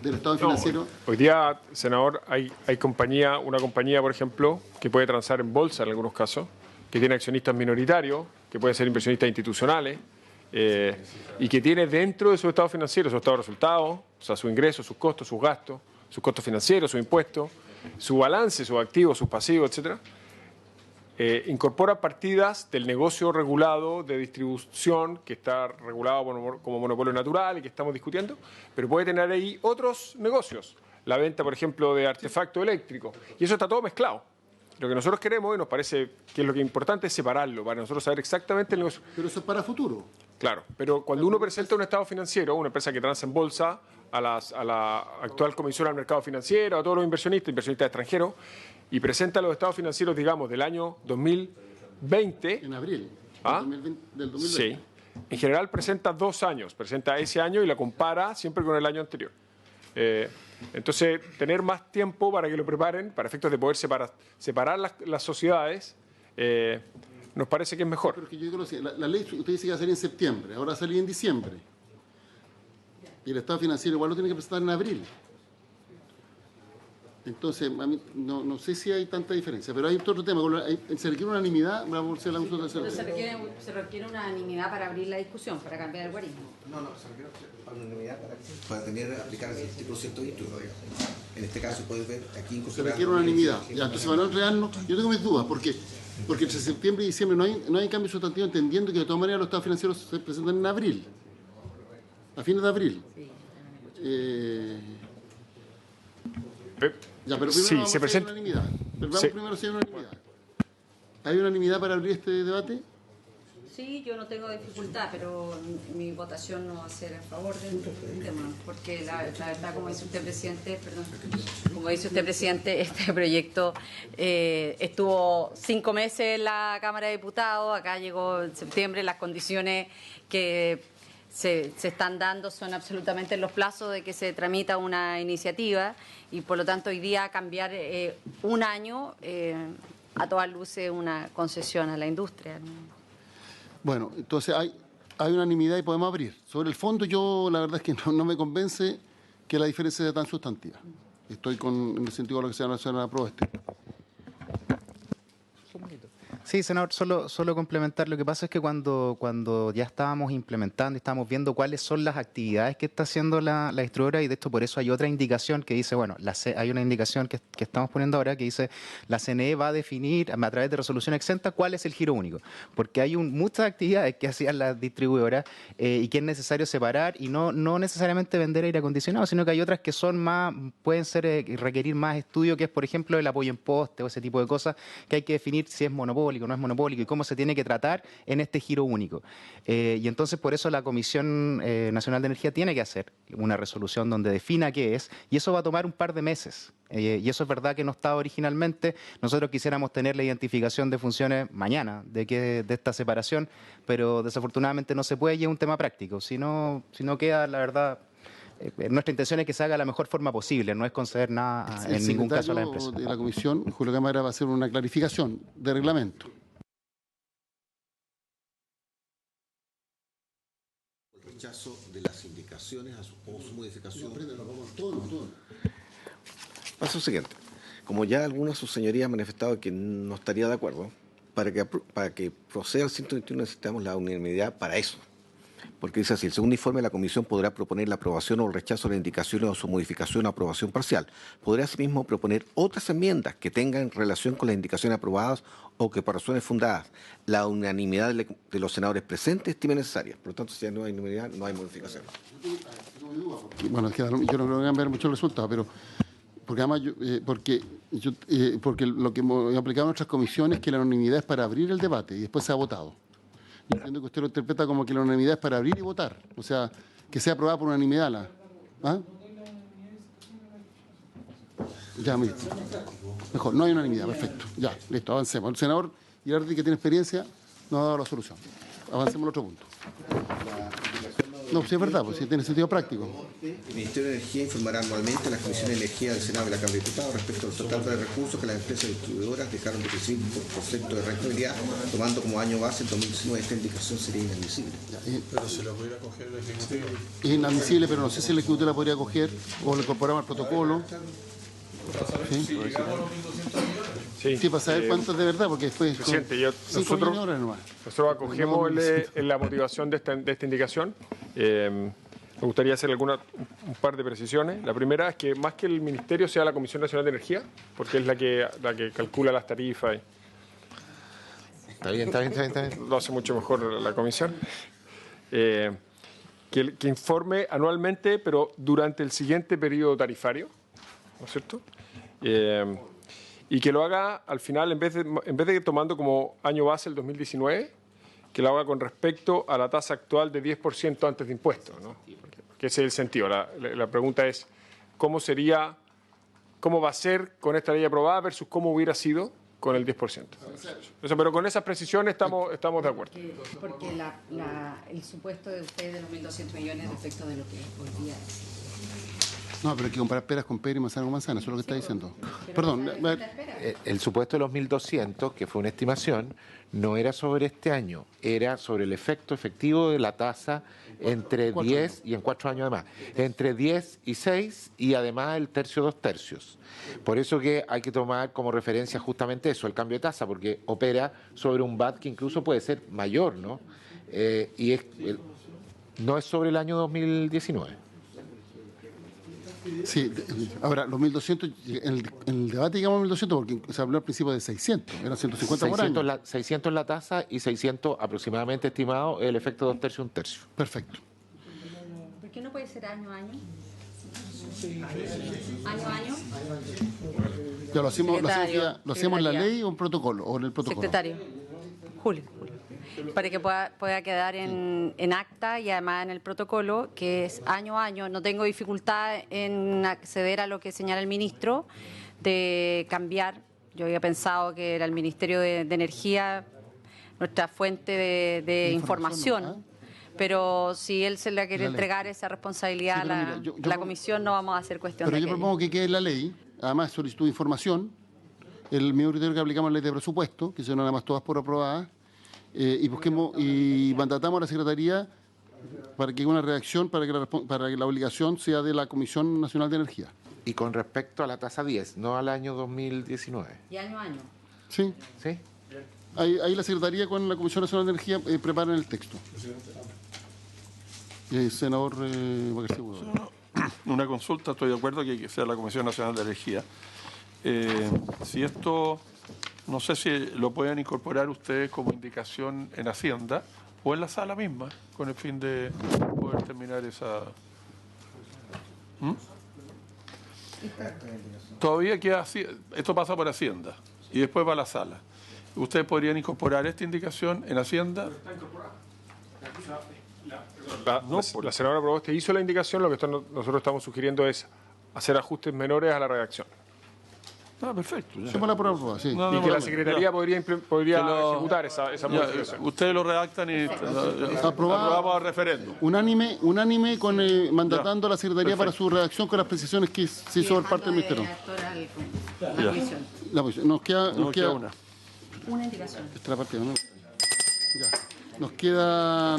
del estado financiero? Hoy día, senador, hay una compañía, por ejemplo, que puede transar en bolsa en algunos casos, que tiene accionistas minoritarios, que pueden ser inversionistas institucionales, y que tiene dentro de su estado financiero su estado de resultados, o sea, sus ingresos, sus costos, sus gastos, sus costos financieros, sus impuestos, su balance, sus activos, sus pasivos, etcétera. Incorpora partidas del negocio regulado de distribución que está regulado como monopolio natural y que estamos discutiendo, pero puede tener ahí otros negocios. La venta, por ejemplo, de artefacto eléctrico. Y eso está todo mezclado. Lo que nosotros queremos, y nos parece que es lo que es importante, es separarlo, para nosotros saber exactamente el negocio. Pero eso es para futuro. Claro, pero cuando uno presenta un estado financiero, una empresa que transa en bolsa, a la actual Comisión al Mercado Financiero, a todos los inversionistas extranjeros, y presenta los estados financieros, digamos, del año 2020. En abril del 2020. Sí. En general presenta 2 años, presenta ese año y la compara siempre con el año anterior. Entonces, tener más tiempo para que lo preparen, para efectos de poder separar las sociedades, nos parece que es mejor. Pero que yo digo, la ley, usted dice que va a salir en septiembre, ahora va a salir en diciembre. Y el estado financiero igual lo tiene que presentar en abril. Entonces, a mí, no sé si hay tanta diferencia, pero hay otro tema. Se requiere unanimidad. Se requiere unanimidad para abrir la discusión, para cambiar el guarismo. No, se requiere unanimidad para aplicar el artículo 121. En este caso, puedes ver aquí. Se requiere unanimidad. Ya, entonces, para no enredarnos, yo tengo mis dudas, porque entre septiembre y diciembre no hay cambio sustantivo, entendiendo que de todas maneras los estados financieros se presentan en abril, a fines de abril. Ya, pero primero se presenta unanimidad. Pero vamos primero si hay unanimidad. ¿Hay unanimidad para abrir este debate? Sí, yo no tengo dificultad, pero mi votación no va a ser a favor del tema, porque la verdad, como dice usted, presidente, este proyecto estuvo 5 meses en la Cámara de Diputados, acá llegó en septiembre, las condiciones que se están dando son absolutamente en los plazos de que se tramita una iniciativa y por lo tanto hoy día cambiar un año a todas luces una concesión a la industria, ¿no? Bueno, entonces hay unanimidad y podemos abrir. Sobre el fondo yo la verdad es que no me convence que la diferencia sea tan sustantiva. Estoy en el sentido de lo que sea la señora Proeste. Sí, senador, solo complementar. Lo que pasa es que cuando ya estábamos implementando y estábamos viendo cuáles son las actividades que está haciendo la distribuidora, y de hecho por eso hay otra indicación que dice, bueno, hay una indicación que estamos poniendo ahora que dice la CNE va a definir a través de resolución exenta cuál es el giro único, porque hay muchas actividades que hacían las distribuidoras y que es necesario separar y no necesariamente vender aire acondicionado, sino que hay otras que son pueden ser requerir más estudio, que es por ejemplo el apoyo en poste o ese tipo de cosas que hay que definir si es monopólico, no es monopólico y cómo se tiene que tratar en este giro único. Y entonces por eso la Comisión Nacional de Energía tiene que hacer una resolución donde defina qué es, y eso va a tomar un par de meses. Y eso es verdad que no estaba originalmente. Nosotros quisiéramos tener la identificación de funciones mañana de esta separación, pero desafortunadamente no se puede y es un tema práctico. Si no queda, la verdad, nuestra intención es que se haga de la mejor forma posible, no es conceder nada en ningún caso a la empresa. El secretario de la Comisión, Julio Cámara, va a hacer una clarificación de reglamento. El rechazo de las indicaciones o su modificación. Pasa lo siguiente. Como ya algunas de sus señorías han manifestado que no estaría de acuerdo, para que proceda al 121 necesitamos la unanimidad para eso. Porque dice así, el segundo informe la Comisión podrá proponer la aprobación o el rechazo de las indicaciones o su modificación o aprobación parcial. Podrá asimismo proponer otras enmiendas que tengan relación con las indicaciones aprobadas o que por razones fundadas la unanimidad de los senadores presentes estime necesaria. Por lo tanto, si ya no hay unanimidad, no hay modificación. Bueno, es que yo no creo que van a ver muchos resultados, pero porque además porque lo que hemos aplicado en nuestras comisiones es que la unanimidad es para abrir el debate y después se ha votado. Yo entiendo que usted lo interpreta como que la unanimidad es para abrir y votar, o sea, que sea aprobada por unanimidad. ¿Ah? Ya, mire. Mejor, no hay unanimidad, perfecto. Ya, listo, avancemos. El senador Girardi, que tiene experiencia, nos ha dado la solución. Avancemos al otro punto. No, sí es verdad, pues sí tiene sentido práctico. El Ministerio de Energía informará anualmente a la Comisión de Energía del Senado y la Cámara de Diputados respecto al total de recursos que las empresas distribuidoras dejaron de recibir por concepto de rentabilidad, tomando como año base el 2019. Esta indicación sería inadmisible. Pero se lo podría coger el Ejecutivo. Es inadmisible, pero no sé si el Ejecutivo la podría coger o lo incorporamos al protocolo. Si llegamos a los 1.200 millones. Sí, para saber cuánto es de verdad, porque después... Presidente, nosotros acogemos la motivación de esta indicación. Me gustaría hacer un par de precisiones. La primera es que más que el Ministerio sea la Comisión Nacional de Energía, porque es la que calcula las tarifas. Está bien. Lo hace mucho mejor la Comisión. Que informe anualmente, pero durante el siguiente periodo tarifario, ¿no es cierto? Y que lo haga al final, en vez de tomando como año base el 2019, que lo haga con respecto a la tasa actual de 10% antes de impuestos, ¿no? Porque ese es el sentido. La pregunta es, ¿cómo va a ser con esta ley aprobada versus cómo hubiera sido con el 10%? Eso, pero con esas precisiones estamos de acuerdo. Porque el supuesto de ustedes de los 1.200 millones respecto de lo que hoy día es. No, pero hay que comparar peras con peras y manzana con manzana, eso es lo que está diciendo. Perdón. El supuesto de los 1.200, que fue una estimación, no era sobre este año, era sobre el efecto efectivo de la tasa entre 10 y en 4 años además, entre 10 y 6 y además el tercio 2 tercios. Por eso que hay que tomar como referencia justamente eso, el cambio de tasa, porque opera sobre un VAT que incluso puede ser mayor, ¿no? No es sobre el año 2019. Sí, ahora los 1.200, en el debate llegamos a 1.200 porque se habló al principio de 600, eran 150 por año. 600 la tasa y 600 aproximadamente estimado el efecto 2 tercios, 1 tercio. Perfecto. ¿Por qué no puede ser año a año? ¿Año a año? Ya lo hacemos en la ley o en protocolo, o en el protocolo. Secretario. Julio. Para que pueda quedar en acta y además en el protocolo, que es año a año. No tengo dificultad en acceder a lo que señala el ministro de cambiar. Yo había pensado que era el Ministerio de Energía nuestra fuente de información. Pero si él se le quiere entregar esa responsabilidad a la comisión, no vamos a hacer cuestión de Pero yo propongo que quede en la ley, además solicitud de información, el mismo criterio que aplicamos en la ley de presupuesto, que son nada más todas por aprobadas, y busquemos y mandatamos a la Secretaría para que haya una redacción para que la obligación sea de la Comisión Nacional de Energía. Y con respecto a la tasa 10, no al año 2019. ¿Y año a año? Sí. ¿Sí? Ahí la Secretaría con la Comisión Nacional de Energía preparan el texto. Senador García Huidobro. Una consulta, estoy de acuerdo que sea la Comisión Nacional de Energía. Si esto, no sé si lo pueden incorporar ustedes como indicación en Hacienda o en la sala misma, con el fin de poder terminar esa... Todavía queda así, esto pasa por Hacienda y después va a la sala. ¿Ustedes podrían incorporar esta indicación en Hacienda? La senadora Proboste hizo la indicación, lo que nosotros estamos sugiriendo es hacer ajustes menores a la redacción. Perfecto. Hacemos la prueba, sí. Y que la Secretaría podría ejecutar esa modificación. Ustedes lo redactan y aprobamos al referéndum. Unánime con mandatando a la Secretaría para su redacción con las precisiones que se hizo por parte del Ministerio. Nos queda una indicación. Esta parte, ¿no? Ya. Nos queda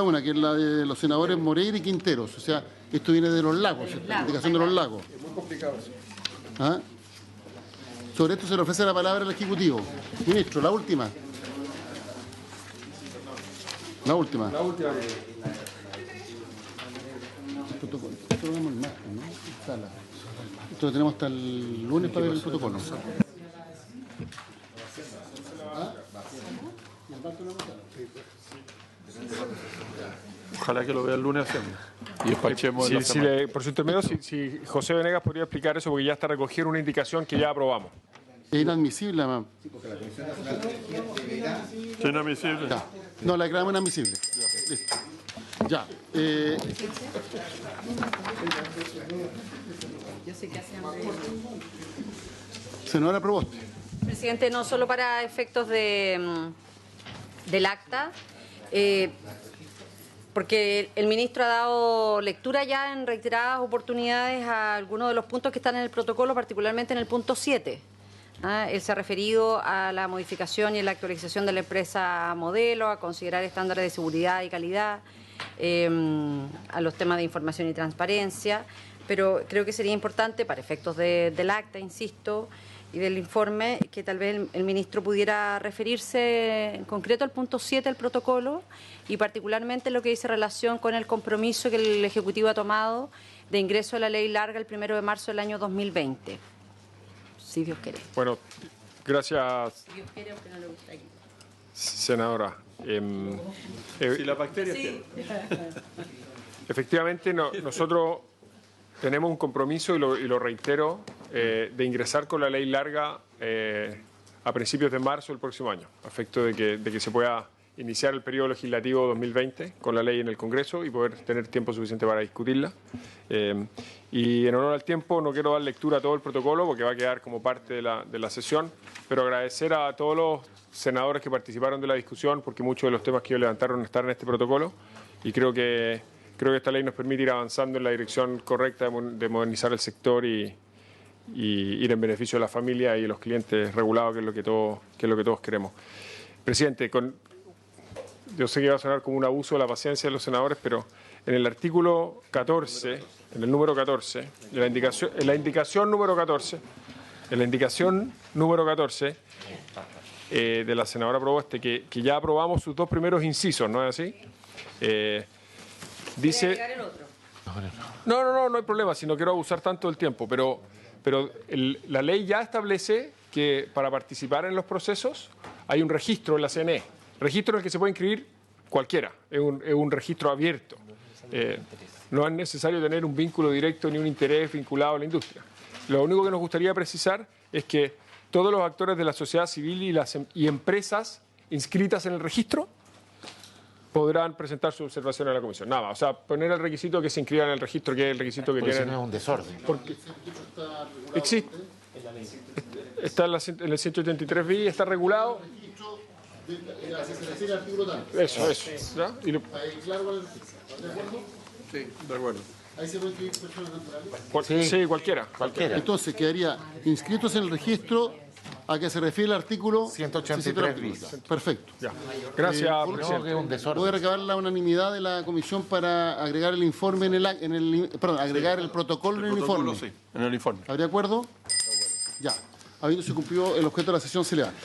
una, que es la de los senadores Moreira y Quinteros. O sea, esto viene de los lagos, la indicación de los lagos. Es muy complicado eso. ¿Ah? Sobre esto se le ofrece la palabra al Ejecutivo. Ministro, la última. La última. Esto lo vemos el martes, ¿no? Sala. Esto lo tenemos hasta el lunes para ver el protocolo. Ojalá que lo vea el lunes Hacienda. Y despachemos la semana. Por su intermedio, si José Venegas podría explicar eso, porque ya está recogida una indicación que ya aprobamos. Es inadmisible, además. ¿Es inadmisible? Ya. No, la declaramos inadmisible. Listo. Ya. Senadora Proboste. Presidente, no solo para efectos del acta, porque el ministro ha dado lectura ya en reiteradas oportunidades a algunos de los puntos que están en el protocolo, particularmente en el punto 7. Él se ha referido a la modificación y la actualización de la empresa modelo, a considerar estándares de seguridad y calidad, a los temas de información y transparencia, pero creo que sería importante, para efectos del acta, insisto, y del informe, que tal vez el ministro pudiera referirse en concreto al punto 7 del protocolo y particularmente lo que dice relación con el compromiso que el Ejecutivo ha tomado de ingreso a la ley larga el 1 de marzo del año 2020. Si Dios quiere. Bueno, gracias. Si Dios quiere, aunque no le gusta aquí. Senadora. Si la bacteria sí. Efectivamente, nosotros tenemos un compromiso, y lo reitero, de ingresar con la ley larga a principios de marzo del próximo año, a efecto de que se pueda iniciar el periodo legislativo 2020 con la ley en el Congreso y poder tener tiempo suficiente para discutirla. Y en honor al tiempo no quiero dar lectura a todo el protocolo porque va a quedar como parte de la sesión, pero agradecer a todos los senadores que participaron de la discusión, porque muchos de los temas que ellos levantaron están en este protocolo, y creo que esta ley nos permite ir avanzando en la dirección correcta de modernizar el sector y ir en beneficio de la familia y de los clientes regulados, que es lo que todos queremos. Presidente, yo sé que va a sonar como un abuso de la paciencia de los senadores, pero en el artículo 14, en el número 14, en la indicación número 14, de la senadora Proboste, que ya aprobamos sus dos primeros incisos, ¿no es así? Dice... No hay problema, si no quiero abusar tanto del tiempo, pero la ley ya establece que para participar en los procesos hay un registro en la CNE, registro en el que se puede inscribir cualquiera, es un registro abierto. No es necesario tener un vínculo directo ni un interés vinculado a la industria. Lo único que nos gustaría precisar es que todos los actores de la sociedad civil y empresas inscritas en el registro podrán presentar su observación a la comisión. Nada más, o sea, poner el requisito que se inscriban en el registro, que es el requisito que tienen. Si no es un desorden. Porque existe. Está en el 183 bis, está regulado. Eso. ¿Ya? Sí, de acuerdo. ¿Ahí se puede inscribir personas naturales? Sí, cualquiera. Entonces, quedaría inscritos en el registro a que se refiere el artículo 183 bis. Perfecto. Ya. Gracias, presidente. No, un desorden. Voy a recabar la unanimidad de la comisión para agregar el informe agregar el protocolo en el informe. Sí, en el informe. ¿Habría acuerdo? Ya. Habiéndose cumplido el objeto de la sesión, se levanta.